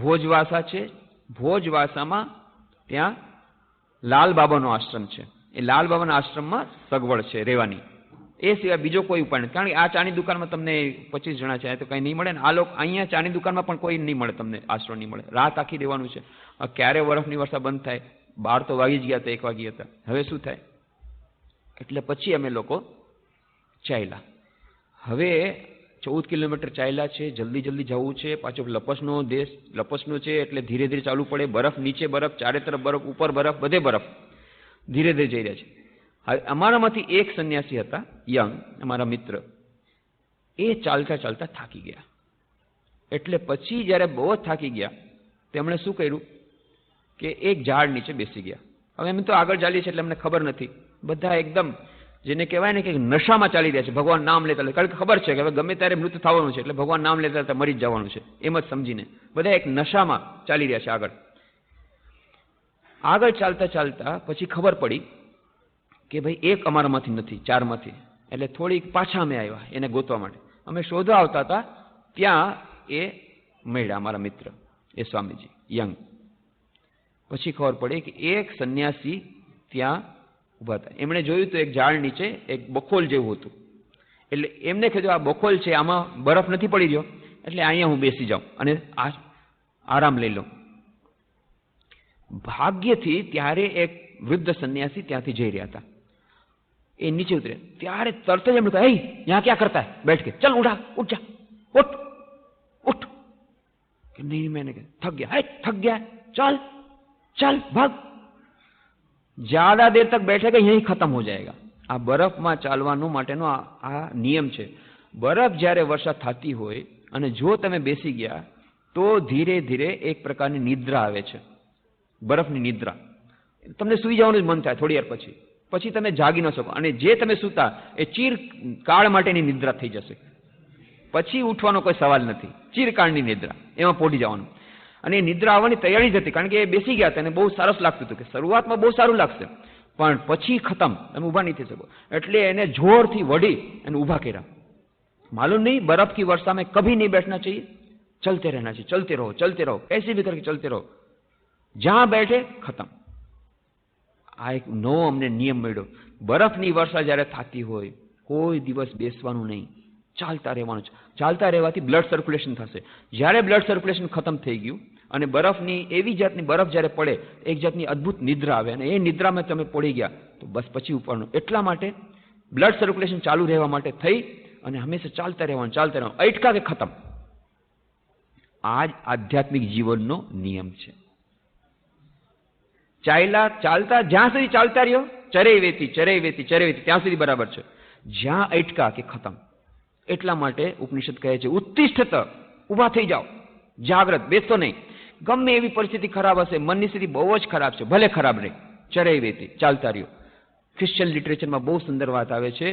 ભોજવાસા છે. ભોજવાસામાં ત્યાં લાલ બાબાનો આશ્રમ છે. એ લાલ બાબાના આશ્રમમાં સગવડ છે રહેવાની. એ સિવાય બીજો કોઈ ઉપાય નથી, કારણ કે આ ચાની દુકાનમાં તમને 25 જણા છે, તો કંઈ નહીં મળે ને. આ લોકો અહીંયા ચાની દુકાનમાં પણ કોઈ નહીં મળે, તમને આશરો નહીં મળે. રાત આખી રહેવાનું છે. ક્યારે બરફની વર્ષા બંધ થાય? 12 તો વાગી જ ગયા હતા, 1 વાગી હતા. હવે શું થાય? એટલે પછી અમે લોકો ચાલ્યા. હવે 14 કિલોમીટર ચાલ્યા છે, જલ્દી જવું છે. પાછો લપસનો દેશ, લપસનો છે, એટલે ધીરે ધીરે ચાલવું પડે. બરફ, નીચે બરફ, ચારે તરફ બરફ, ઉપર બરફ, બધે બરફ. ધીરે ધીરે જઈ રહ્યા છે. હવે અમારામાંથી એક સંન્યાસી હતા, યંગ, અમારા મિત્ર. એ ચાલતા થાકી ગયા. એટલે પછી જ્યારે બહુ થાકી ગયા, તેમણે શું કર્યું કે એક ઝાડ નીચે બેસી ગયા. હવે અમે તો આગળ ચાલીએ છીએ એટલે અમને ખબર નથી. બધા એકદમ, જેને કહેવાય ને કે નશામાં ચાલી રહ્યા છે, ભગવાન નામ લેતા, કારણ કે ખબર છે કે હવે ગમે ત્યારે મૃત્યુ થવાનું છે, એટલે ભગવાન નામ લેતા મરી જ જવાનું છે, એમ જ સમજીને બધા એક નશામાં ચાલી રહ્યા છે. આગળ ચાલતા પછી ખબર પડી કે ભાઈ એક અમારામાંથી નથી, 4માંથી. એટલે થોડીક પાછા અમે આવ્યા એને ગોતવા માટે. અમે શોધવા આવતા હતા, ત્યાં એ મળ્યા અમારા મિત્ર, એ સ્વામીજી યંગ. પછી ખબર પડી કે એક સંન્યાસી ત્યાં ઊભા હતા. એમણે જોયું તો એક ઝાડ નીચે એક બખોલ જેવું હતું. એટલે એમને કીધું આ બખોલ છે, આમાં બરફ નથી પડી રહ્યો, એટલે અહીંયા હું બેસી જાઉં અને આરામ લઈ લઉં. ભાગ્યથી ત્યારે એક વૃદ્ધ સંન્યાસી ત્યાંથી જઈ રહ્યા હતા. એ નીચે ઉતરે ત્યારે તરત જ એમણે કહ્યું, હે યહાં ક્યાં કરતા હે, બેઠ કે ચલ ઉઠ જા, ઉઠ. કે નહીં, મેને થક ગયા, चल भाग. ज्यादा देर तक बैठेगा यहीं खत्म हो जाएगा. આ બરફમાં ચાલવાનો માટેનો આ નિયમ છે. બરફ જ્યારે વર્ષા થતી હોય અને જો તમે બેસી ગયા તો ધીરે ધીરે એક પ્રકારની નિદ્રા આવે છે, બરફની નિદ્રા. તમને સૂઈ જવાનું જ મન થાય થોડી વાર પછી તમે જાગી ન શકો, અને જે તમે સૂતા એ ચિરકાળ માટેની નિદ્રા થઈ જશે. પછી ઉઠવાનો કોઈ સવાલ નથી. ચિરકાળની નિદ્રા, એમાં પોઢી જવાનું. અને એ નિદ્રા આવવાની તૈયારી જ હતી, કારણ કે એ બેસી ગયા હતા અને બહુ સરસ લાગતું હતું, કે શરૂઆતમાં બહુ સારું લાગશે પણ પછી ખતમ, તમે ઊભા નહીં થઈ શકો. એટલે એને જોરથી વળી અને ઊભા કર્યા. मालूम नहीं बर्फ की वर्षा में कभी नहीं बैठना चाहिए, चलते रहना चाहिए, चलते रहो ऐसे भी करके चलते रहो, जहां बैठे खत्म. આ એક નવો અમને નિયમ મળ્યો. બરફની વર્ષા જ્યારે થતી હોય કોઈ દિવસ બેસવાનું નહીં, ચાલતા રહેવાનું છે. ચાલતા રહેવાથી બ્લડ સર્ક્યુલેશન થશે. જ્યારે બ્લડ સર્ક્યુલેશન ખતમ થઈ ગયું અને બરફની એવી જાતની બરફ જ્યારે પડે એક જાતની અદ્ભુત નિદ્રા આવે, અને એ નિદ્રામાં તમે પડી ગયા તો બસ પછી ઉપરનું. એટલા માટે બ્લડ સર્ક્યુલેશન ચાલુ રહેવા માટે થઈ અને હંમેશા ચાલતા રહેવાનું, અટકા કે ખતમ. આ જ આધ્યાત્મિક જીવનનો નિયમ છે. ચાલતા જ્યાં સુધી ચાલતા રહ્યો, ચરૈવેતી ત્યાં સુધી બરાબર છે. જ્યાં અટકા કે ખતમ. એટલા માટે ઉપનિષદ કહે છે ઉત્તિષ્ઠત, ઊભા થઈ જાઓ, જાગ્રત, બેસતો નહીં. ગમે એવી પરિસ્થિતિ ખરાબ હશે, મનની સ્થિતિ બહુ જ ખરાબ છે, ભલે ખરાબ રહે, ચરાઈ વેતી ચાલતા રહ્યો. ક્રિશ્ચિયન લિટરેચરમાં બહુ સુંદર વાત આવે છે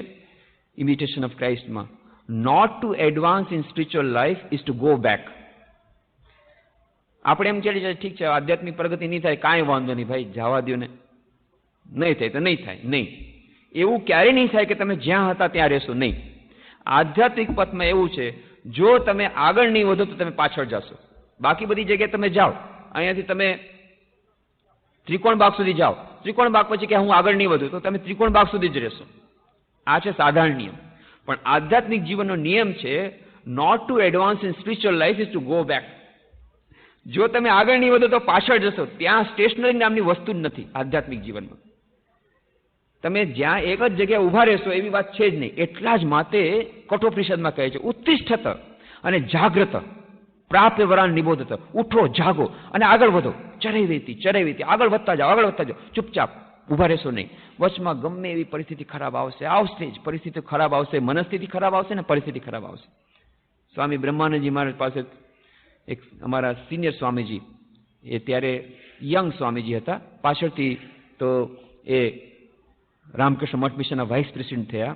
ઇમિટેશન ઓફ ક્રાઇસ્ટમાં, not to advance in spiritual life is to go back. આપણે એમ કહીએ ઠીક છે આધ્યાત્મિક પ્રગતિ નહીં થાય, કાંઈ વાંધો નહીં ભાઈ, જવા દો ને, નહીં થાય તો નહીં થાય. નહીં, એવું ક્યારેય નહીં થાય કે તમે જ્યાં હતા ત્યાં રહેશો, નહીં. આધ્યાત્મિક પથમાં એવું છે, જો તમે આગળ નહીં વધો તો તમે પાછળ જશો. બાકી બધી જગ્યાએ તમે જાઓ, અહીંયાથી તમે ત્રિકોણ બાગ સુધી જાઓ, ત્રિકોણ બાગ પછી કે હું આગળ નહીં વધું, તો તમે ત્રિકોણ બાગ સુધી જ રહેશો. આ છે સાધારણ નિયમ. પણ આધ્યાત્મિક જીવનનો નિયમ છે not to advance in spiritual life is to go back. જો તમે આગળ નહીં વધો તો પાછળ જશો. ત્યાં સ્ટેશનરી નામની વસ્તુ જ નથી આધ્યાત્મિક જીવનમાં. તમે જ્યાં એક જ જગ્યાએ ઊભા રહેશો એવી વાત છે જ નહીં. એટલા જ માટે કઠોપનિષદમાં કહે છે ઉત્તિષ્ઠત અને જાગ્રત પ્રાપ્ય વરાન નિબોધત, ઉઠો, જાગો અને આગળ વધો. ચરાઈ વેતી આગળ વધતા જાઓ, આગળ વધતા જાઓ. ચૂપચાપ ઊભા રહેશો નહીં. વચમાં ગમે એવી પરિસ્થિતિ ખરાબ આવશે, આવશે જ. પરિસ્થિતિ ખરાબ આવશે, મનસ્થિતિ ખરાબ આવશે ને પરિસ્થિતિ ખરાબ આવશે. સ્વામી બ્રહ્માનંદજી મહારાજ પાસે એક અમારા સિનિયર સ્વામીજી, એ ત્યારે યંગ સ્વામીજી હતા, પાછળથી તો એ રામકૃષ્ણ મઠ મિશનના વાઇસ પ્રેસિડેન્ટ થયા.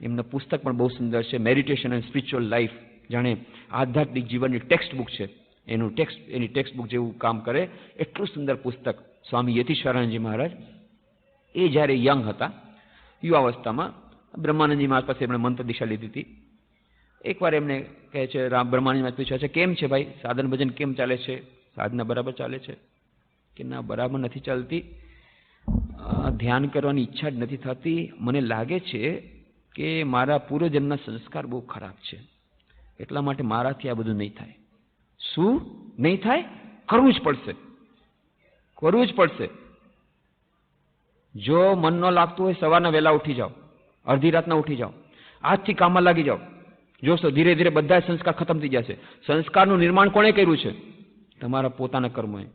એમનું પુસ્તક પણ બહુ સુંદર છે, મેડિટેશન એન્ડ સ્પિરિચ્યુઅલ લાઈફ. જાણે આધ્યાત્મિક જીવનની ટેક્સ્ટ બુક છે, એની ટેક્સ્ટ બુક જેવું કામ કરે એટલું સુંદર પુસ્તક. સ્વામી યતિશરાનંદજી મહારાજ એ જ્યારે યંગ હતા, યુવાવસ્થામાં, બ્રહ્માનંદજી મહારાજ પાસે એમણે મંત્ર દિશા લીધી હતી. એકવાર એમને કહે છે, બ્રહ્માનંદજી મહારાજ પૂછ્યા છે કેમ છે ભાઈ, સાધન ભજન કેમ ચાલે છે, સાધના બરાબર ચાલે છે? કે ના, બરાબર નથી ચાલતી, ધ્યાન કરવાની ઈચ્છા જ નથી થતી. મને લાગે છે કે મારા પૂર્વજન્મના સંસ્કાર બહુ ખરાબ છે, એટલા માટે મારાથી આ બધું નહીં થાય. શું નહીં થાય? કરવું જ પડશે, કરવું જ પડશે. જો મન ન લાગતું હોય સવારના વહેલા ઉઠી જાઓ, અડધી રાતના ઉઠી જાઓ, આજથી કામમાં લાગી જાઓ. જોશો ધીરે ધીરે બધા સંસ્કાર ખતમ થઈ જશે. સંસ્કારનું નિર્માણ કોણે કર્યું છે? તમારા પોતાના કર્મોએ.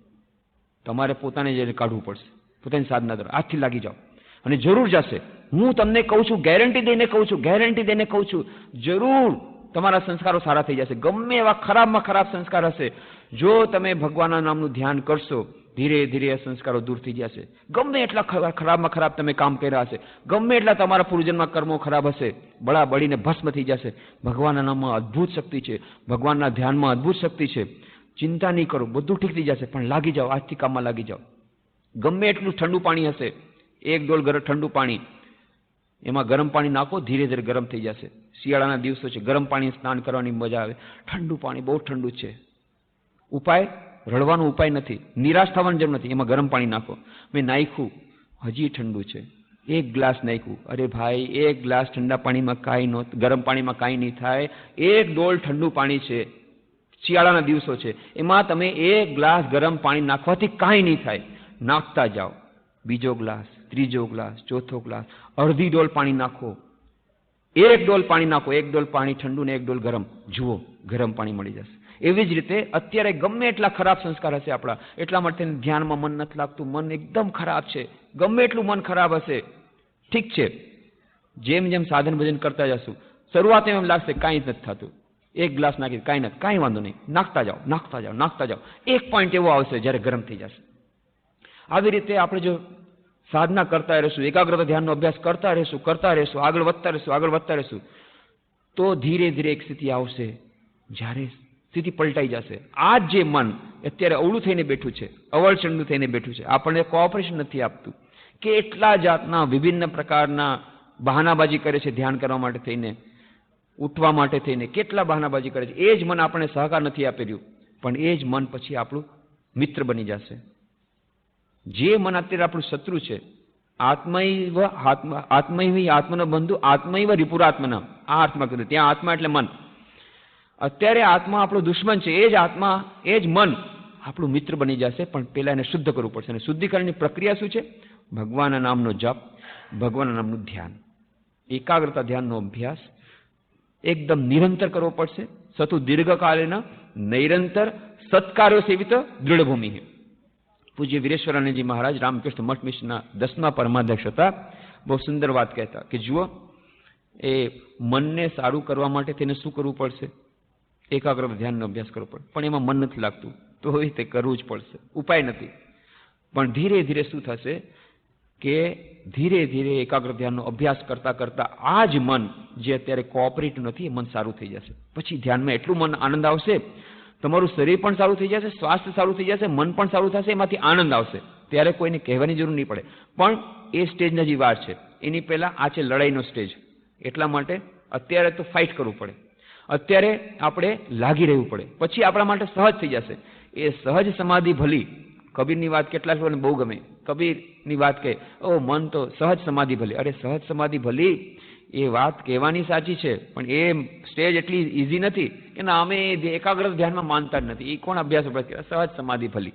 તમારે પોતાને જ કાઢવું પડશે, પોતાની સાધના દ્વારા. આજથી લાગી જાઓ અને જરૂર જશે. હું તમને કહું છું, ગેરંટી દઈને કહું છું, ગેરંટી દઈને કહું છું, જરૂર તમારા સંસ્કારો સારા થઈ જશે. ગમે એવા ખરાબમાં ખરાબ સંસ્કાર હશે, જો તમે ભગવાનના નામનું ધ્યાન કરશો, ધીરે ધીરે એ સંસ્કારો દૂર થઈ જશે. ગમે એટલા ખરાબમાં ખરાબ તમે કામ કર્યા હશે, ગમે એટલા તમારા પૂર્વજન્મના કર્મો ખરાબ હશે, બળા બળીને ભસ્મ થઈ જશે. ભગવાનના નામમાં અદ્ભુત શક્તિ છે, ભગવાનના ધ્યાનમાં અદ્ભુત શક્તિ છે. ચિંતા નહીં કરો, બધું ઠીક થઈ જશે. પણ લાગી જાઓ, આજથી કામમાં લાગી જાઓ. ગમે એટલું ઠંડુ પાણી હશે, એક ડોલ ઠંડુ પાણી, એમાં ગરમ પાણી નાખો, ધીરે ધીરે ગરમ થઈ જશે. શિયાળાના દિવસો છે, ગરમ પાણી સ્નાન કરવાની મજા આવે. ઠંડુ પાણી બહુ ઠંડુ છે. ઉપાય, રડવાનો ઉપાય નથી, નિરાશ થવાની જરૂર નથી. એમાં ગરમ પાણી નાખો. મેં નાખ્યું, હજી ઠંડુ છે, એક ગ્લાસ નાખ્યું. અરે ભાઈ, એક ગ્લાસ ઠંડા પાણીમાં કાંઈ ન, ગરમ પાણીમાં કાંઈ નહીં થાય. એક ડોલ ઠંડુ પાણી છે, શિયાળાના દિવસો છે, એમાં તમે એક ગ્લાસ ગરમ પાણી નાખવાથી કાંઈ નહીં થાય. નાખતા જાઓ, બીજો ગ્લાસ, ત્રીજો ગ્લાસ, ચોથો ગ્લાસ, અડધી ડોલ પાણી નાખો, એક ડોલ પાણી નાખો, એક ડોલ પાણી ઠંડુ ને એક ડોલ ગરમ. જુઓ, ગરમ પાણી મળી જશે. એવી જ રીતે અત્યારે ગમે એટલા ખરાબ સંસ્કાર હશે આપણા, એટલા માટે ધ્યાનમાં મન નથી લાગતું, મન એકદમ ખરાબ છે. ગમે એટલું મન ખરાબ હશે, ઠીક છે, જેમ જેમ સાધન ભજન કરતા જશું, શરૂઆત એમ લાગશે કાંઈ જ નથી થતું. એક ગ્લાસ નાખી કાંઈ નથી, કાંઈ વાંધો નહીં, નાખતા જાઓ, નાખતા જાઓ, નાખતા જાઓ. એક પોઈન્ટ એવો આવશે જ્યારે ગરમ થઈ જશે. આવી રીતે આપણે જો સાધના કરતા રહેશું, એકાગ્રતા ધ્યાનનો અભ્યાસ કરતા રહેશું, આગળ વધતા રહેશું, તો ધીરે ધીરે એક સ્થિતિ આવશે જ્યારે સ્થિતિ પલટાઈ જશે. આ જે મન અત્યારે અવળું થઈને બેઠું છે, અવળચંડું થઈને બેઠું છે, આપણને કોઓપરેશન નથી આપતું, કેટલા જાતના વિભિન્ન પ્રકારના બહાનાબાજી કરે છે ધ્યાન કરવા માટે થઈને, ઉઠવા માટે થઈને કેટલા બહાનાબાજી કરે છે. એ જ મન આપણને સહકાર નથી આપી રહ્યું, પણ એ જ મન પછી આપણું મિત્ર બની જશે. જે મન અત્યારે આપણું શત્રુ છે, આત્મૈવ આત્મનો બંધુ આત્મૈવ રિપુરાત્મના, આ અર્થમાં કીધું. ત્યાં આત્મા એટલે મન. અત્યારે આત્મા આપણો દુશ્મન છે, એ જ આત્મા, એ જ મન આપણું મિત્ર બની જશે. પણ પહેલા એને શુદ્ધ કરવું પડશે. અને શુદ્ધિકરણની પ્રક્રિયા શું છે? ભગવાનના નામનો જપ, ભગવાનના નામનું ધ્યાન, એકાગ્રતા ધ્યાનનો અભ્યાસ એકદમ નિરંતર કરવો પડશે. સતુ દીર્ઘકાલીન નૈરંતર સત્કાર્યો સેવિત દૃઢભૂમિ. પૂજ્ય વીરેશ્વરાનંદજી મહારાજ રામકૃષ્ણ મઠ મિશનના 10મા પરમાધ્યક્ષ હતા. બહુ સુંદર વાત કહેતા કે જુઓ, એ મનને સારું કરવા માટે તેને શું કરવું પડશે? એકાગ્રતા ધ્યાનનો અભ્યાસ કરવો પડે. પણ એમાં મન નથી લાગતું, તો તે કરવું જ પડશે, ઉપાય નથી. પણ ધીરે ધીરે શું થશે કે ધીરે ધીરે એકાગ્ર ધ્યાનનો અભ્યાસ કરતા કરતા આ જ મન જે અત્યારે કોઓપરેટ નથી, એ મન સારું થઈ જશે. પછી ધ્યાનમાં એટલું મન આનંદ આવશે, તમારું શરીર પણ સારું થઈ જશે, સ્વાસ્થ્ય સારું થઈ જશે, મન પણ સારું થશે, એમાંથી આનંદ આવશે. ત્યારે કોઈને કહેવાની જરૂર નહીં પડે. પણ એ સ્ટેજના જે વાર છે, એની પહેલા આ છે લડાઈનો સ્ટેજ. એટલા માટે અત્યારે તો ફાઇટ કરવું પડે, અત્યારે આપણે લાગી રહેવું પડે. પછી આપણા માટે સહજ થઈ જશે. એ સહજ સમાધિ ભલી. કબીરની વાત કેટલા લોકોને બહુ ગમે. કબીરની વાત કહે, ઓ મન તો સહજ સમાધિ ભલી. અરે સહજ સમાધિ ભલી એ વાત કહેવાની સાચી છે, પણ એ સ્ટેજ એટલી ઇઝી નથી કે ના અમે એકાગ્ર ધ્યાનમાં માનતા જ નથી. એ કોણ અભ્યાસ સહજ સમાધિ ભલી?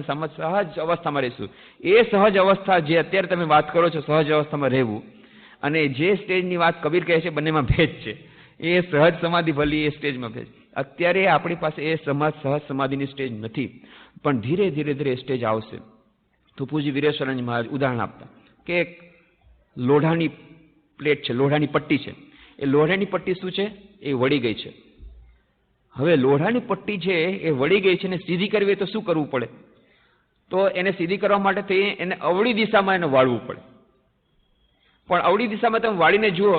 સહજ અવસ્થામાં રહીશું. એ સહજ અવસ્થા જે અત્યારે તમે વાત કરો છો, સહજ અવસ્થામાં રહેવું, અને જે સ્ટેજની વાત કબીર કહે છે, બંનેમાં ભેદ છે. એ સહજ સમાધિ ભલી એ સ્ટેજમાં ભેદ. અત્યારે આપણી પાસે એ સહજ સમાધિની સ્ટેજ નથી, પણ ધીરે ધીરે ધીરે સ્ટેજ આવશે. તો પૂજ્ય વીરેશ્વરાનંદ મહારાજ ઉદાહરણ આપતા કે લોઢાની પ્લેટ છે, લોઢાની પટ્ટી છે. એ લોઢાની પટ્ટી શું છે? એ વળી ગઈ છે. હવે લોઢાની પટ્ટી છે એ વળી ગઈ છે ને સીધી કરવી હોય તો શું કરવું પડે? તો એને સીધી કરવા માટે એને અવળી દિશામાં એને વાળવું પડે. પણ અવળી દિશામાં તમે વાળીને જુઓ,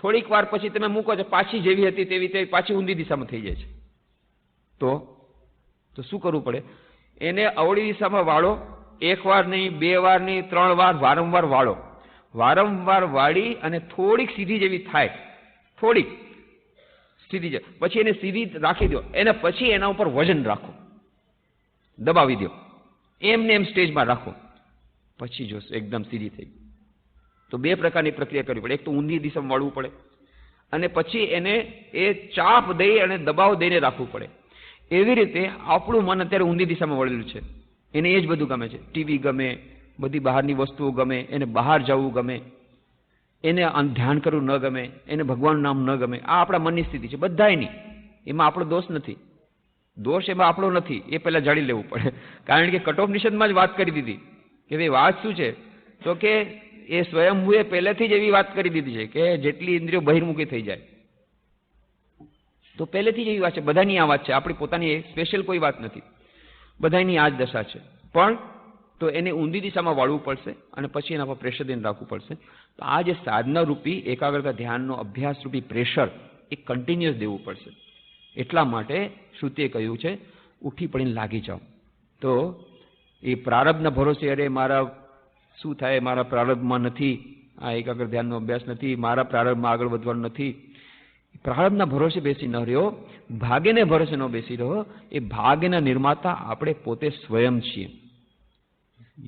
થોડીક વાર પછી તમે મૂકો છો, પાછી જેવી હતી તેવી પાછી ઊંધી દિશામાં થઈ જાય છે. તો શું કરવું પડે? એને અવળી દિશામાં વાળો. એક વાર નહીં, બે વાર નહીં, 3 વાર વારંવાર વાળો. વારંવાર વાળી અને થોડીક સીધી જેવી થાય, થોડીક સીધી જાય, પછી એને સીધી રાખી દો. એને પછી એના ઉપર વજન રાખો, દબાવી દો, એમને એમ સ્ટેજમાં રાખો. પછી જોશો એકદમ સીધી થઈ. તો બે પ્રકારની પ્રક્રિયા કરવી પડે. એક તો ઊંધી દિશામાં વાળવું પડે, અને પછી એને એ ચાપ દઈ અને દબાવ દઈને રાખવું પડે. એવી રીતે આપણું મન અત્યારે ઊંધી દિશામાં વળેલું છે. એને એ જ બધું ગમે છે. ટીવી ગમે, બધી બહારની વસ્તુઓ ગમે, એને બહાર જવું ગમે, એને ધ્યાન કરવું ન ગમે, એને ભગવાનનું નામ ન ગમે. આ આપણા મનની સ્થિતિ છે બધાયની. એમાં આપણો દોષ નથી. દોષ એમાં આપણો નથી, એ પહેલા જાણી લેવું પડે. કારણ કે કઠોપનિષદમાં જ વાત કરી દીધી કે ભાઈ વાત શું છે, તો કે એ સ્વયંભૂએ પહેલેથી જ એવી વાત કરી દીધી છે કે જેટલી ઇન્દ્રિયો બહિર્મુખી થઈ જાય. તો પહેલેથી જ એવી વાત છે, બધાની આ વાત છે, આપણી પોતાની સ્પેશિયલ કોઈ વાત નથી, બધાની આ જ દશા છે. પણ તો એને ઊંધી દિશામાં વાળવું પડશે અને પછી એના પર પ્રેશર દઈને રાખવું પડશે. તો આ જે સાધના રૂપી એકાગ્રતા ધ્યાનનો અભ્યાસ રૂપી પ્રેશર એ કન્ટિન્યુઅસ દેવું પડશે. એટલા માટે શ્રુતિએ કહ્યું છે ઉઠી પડીને લાગી જાઓ. તો એ પ્રારબ્ધના ભરોસે, અરે મારા શું થાય, મારા પ્રારબ્ધમાં નથી, આ એકાગ્ર ધ્યાનનો અભ્યાસ નથી, મારા પ્રારબ્ધમાં આગળ વધવાનું નથી. પ્રારબ્ધના ભરોસે બેસી ન રહ્યો, ભાગ્યને ભરોસે ન બેસી રહ્યો. એ ભાગ્યના નિર્માતા આપણે પોતે સ્વયં છીએ.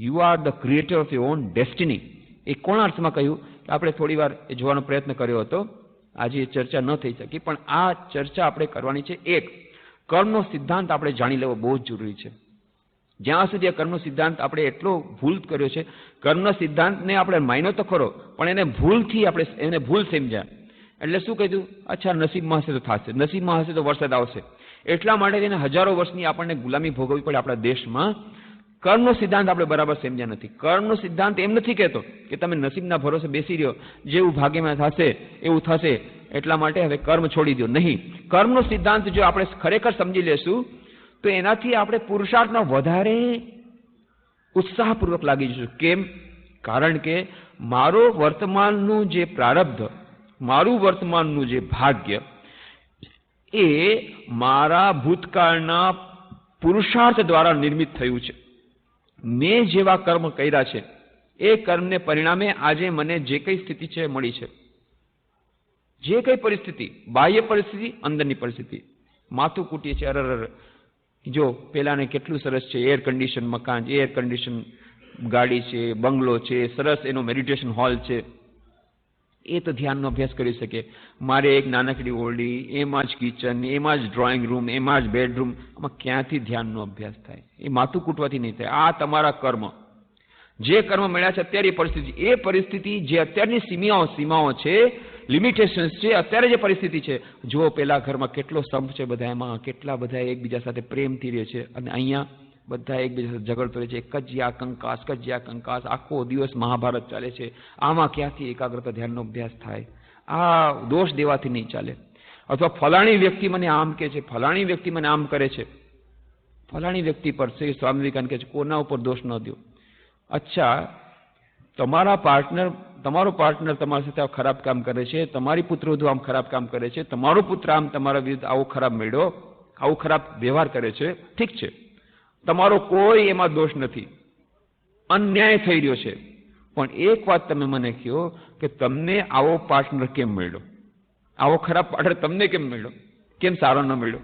You are the creator of your own destiny. એ કોના અર્થમાં કહ્યું? આપણે થોડી વાર એ જોવાનો પ્રયત્ન કર્યો હતો, આજે એ ચર્ચા ન થઈ શકી, પણ આ ચર્ચા આપણે કરવાની છે. એક, કર્મનો સિદ્ધાંત આપણે જાણી લેવો બહુ જ જરૂરી છે. જ્યાં સુધી આ કર્મનો સિદ્ધાંત આપણે એટલો ભૂલ કર્યો છે, કર્મના સિદ્ધાંતને આપણે માન્યો તો ખરો, પણ એને ભૂલથી આપણે એને ભૂલ સમજ્યા. એટલે શું કીધું? અચ્છા નસીબમાં હશે તો થશે, નસીબમાં હશે તો વરસાદ આવશે. એટલા માટે તેને હજારો વર્ષની આપણને ગુલામી ભોગવવી પડે આપણા દેશમાં. કર્મનો સિદ્ધાંત આપણે બરાબર સમજ્યા નથી. કર્મનો સિદ્ધાંત એમ નથી કહેતો કે તમે નસીબના ભરોસે બેસી રહ્યો, જેવું ભાગ્યમાં થશે એવું થશે, એટલા માટે હવે કર્મ છોડી દો. નહીં, કર્મનો સિદ્ધાંત જો આપણે ખરેખર સમજી લેશું તો એનાથી આપણે પુરુષાર્થમાં વધારે ઉત્સાહપૂર્વક લાગી જશું. કેમ? કારણ કે મારો વર્તમાનનું જે પ્રારબ્ધ, મારું વર્તમાનનું જે ભાગ્ય, એ મારા ભૂતકાળના પુરુષાર્થ દ્વારા નિર્મિત થયું છે. મેં જેવા કર્મ કર્યા છે એ કર્મને પરિણામે આજે મને જે કઈ સ્થિતિ છે મળી છે. જે કઈ પરિસ્થિતિ, બાહ્ય પરિસ્થિતિ, અંદરની પરિસ્થિતિ, માથું કૂટીએ છે, અરર જો પેલાને કેટલું સરસ છે, એર કન્ડિશન મકાન, એર કન્ડિશન ગાડી છે, બંગલો છે, સરસ એનો મેડિટેશન હોલ છે, એ તો ધ્યાનનો અભ્યાસ કરી શકે. મારે એક નાનકડી ઓરડી, એમાં જ કિચન, એમાં જ ડ્રોઈંગ રૂમ, એમાં જ બેડરૂમ, આમાં ક્યાંથી ધ્યાનનો અભ્યાસ થાય? એ માથું કૂટવાથી નહીં થાય. આ તમારા કર્મ, જે કર્મ મળ્યા છે અત્યારે એ પરિસ્થિતિ જે અત્યારની સીમાઓ છે, લિમિટેશન્સ છે, અત્યારે જે પરિસ્થિતિ છે. જો પેલા ઘરમાં કેટલો સંપ છે, બધા એમાં કેટલા બધા એકબીજા સાથે પ્રેમથી રહે છે, અને અહીંયા બધા એકબીજા સાથે ઝઘડતો રહે છે. કજિયા કંકાસ, આખો દિવસ મહાભારત ચાલે છે. આમાં ક્યાંથી એકાગ્રતા ધ્યાનનો અભ્યાસ થાય? આ દોષ દેવાથી નહીં ચાલે. અથવા ફલાણી વ્યક્તિ મને આમ કહે છે, ફલાણી વ્યક્તિ મને આમ કરે છે, ફલાણી વ્યક્તિ પર શ્રી સ્વામી વિવેકાનંદ કહે છે કોના ઉપર દોષ ન દો. અચ્છા, તમારો પાર્ટનર તમારી સાથે ખરાબ કામ કરે છે, તમારી પુત્રવધુ આમ ખરાબ કામ કરે છે, તમારો પુત્ર આમ તમારા વિરુદ્ધ આવો ખરાબ મેળ્યો, આવો ખરાબ વ્યવહાર કરે છે, ઠીક છે, તમારો કોઈ એમાં દોષ નથી, અન્યાય થઈ રહ્યો છે. પણ એક વાત તમે મને કહો કે તમને આવો પાર્ટનર કેમ મળ્યો? આવો ખરાબ પાર્ટનર તમને કેમ મળ્યો? કેમ સારો ન મળ્યો?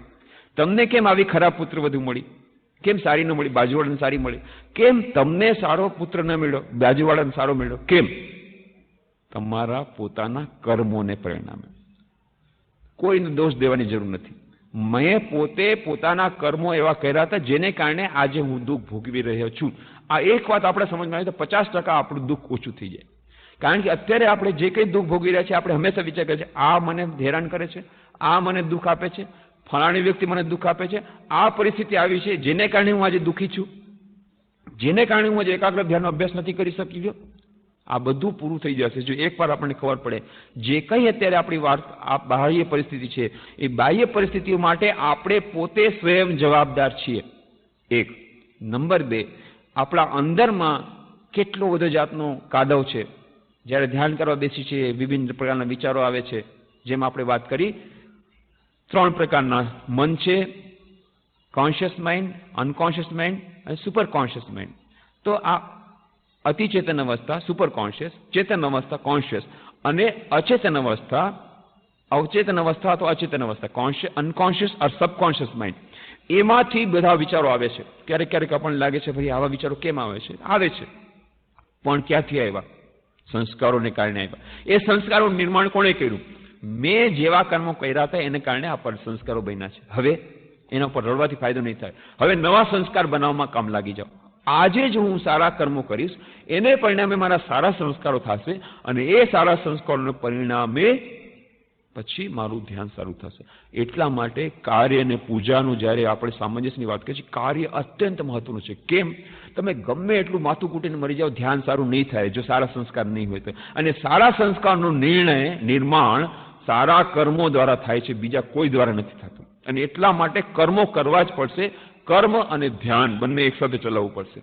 તમને કેમ આવી ખરાબ પુત્રવધુ મળી? કેમ સારી ન મળી? બાજુવાળાને સારી મળી. કેમ તમને સારો પુત્ર ન મળ્યો, બાજુવાળાને સારો મળ્યો? કેમ? તમારા પોતાના કર્મોને પરિણામે. કોઈને દોષ દેવાની જરૂર નથી. મેં પોતે પોતાના કર્મો એવા કર્યા હતા જેને કારણે આજે હું દુઃખ ભોગવી રહ્યો છું. આ એક વાત આપણે સમજમાં આવે તો 50% આપણું દુઃખ ઓછું થઈ જાય. કારણ કે અત્યારે આપણે જે કંઈ દુઃખ ભોગવી રહ્યા છીએ આપણે હંમેશા વિચાર કરીએ છીએ આ મને હેરાન કરે છે, આ મને દુઃખ આપે છે, ફલાણી વ્યક્તિ મને દુઃખ આપે છે, આ પરિસ્થિતિ આવી છે જેને કારણે હું આજે દુઃખી છું, જેને કારણે હું આજે એકાગ્ર ધ્યાનનો અભ્યાસ નથી કરી શક્યો. આ બધું પૂરું થઈ જશે જો એકવાર આપણને ખબર પડે જે કંઈ અત્યારે આપણી આ બાહ્ય પરિસ્થિતિ છે એ બાહ્ય પરિસ્થિતિઓ માટે આપણે પોતે સ્વયં જવાબદાર છીએ. એક. નંબર 2, આપણા અંદરમાં કેટલો બધો જાતનો કાદવ છે. જ્યારે ધ્યાન કરવા બેસી છે વિભિન્ન પ્રકારના વિચારો આવે છે. જેમ આપણે વાત કરી 3 પ્રકારના મન છે, કોન્શિયસ માઇન્ડ, અનકોન્શિયસ માઇન્ડ અને સુપર કોન્શિયસ માઇન્ડ. તો આ અતિચેતન અવસ્થા સુપર કોન્શિયસ, ચેતન અવસ્થા કોન્શિયસ અને અચેતન અવસ્થા અવચેતન અવસ્થા અથવા અચેતન અવસ્થા અનકોન્શિયસ ઓર સબકોન્શિયસ માઇન્ડ. એમાંથી બધા વિચારો આવે છે. ક્યારેક ક્યારેક આપણને લાગે છે ભાઈ આવા વિચારો કેમ આવે છે? આવે છે, પણ ક્યાંથી આવ્યા? સંસ્કારોને કારણે આવ્યા. એ સંસ્કારોનું નિર્માણ કોણે કર્યું? મેં જેવા કર્મો કર્યા હતા એને કારણે આ પર સંસ્કારો બન્યા છે. હવે એના પર રડવાથી ફાયદો નહીં થાય. હવે નવા સંસ્કાર બનાવવામાં કામ લાગી જાઓ. આજે જ હું સારા કર્મો કરીશ, એને પરિણામે મારા સારા સંસ્કારો થશે અને એ સારા સંસ્કારોને પરિણામે પછી મારું ધ્યાન સારું થશે. એટલા માટે કાર્ય અને પૂજાનું જ્યારે આપણે સામંજસ્યની વાત કરીએ છીએ, કાર્ય અત્યંત મહત્વનું છે. કેમ? તમે ગમે એટલું માથું કૂટીને મરી જાઓ, ધ્યાન સારું નહીં થાય જો સારા સંસ્કાર નહીં હોય તો. અને સારા સંસ્કારનું નિર્માણ સારા કર્મો દ્વારા થાય છે, બીજા કોઈ દ્વારા નથી થતું. અને એટલા માટે કર્મો કરવા જ પડશે. કર્મ અને ધ્યાન બંને એકસાથે ચલાવવું પડશે.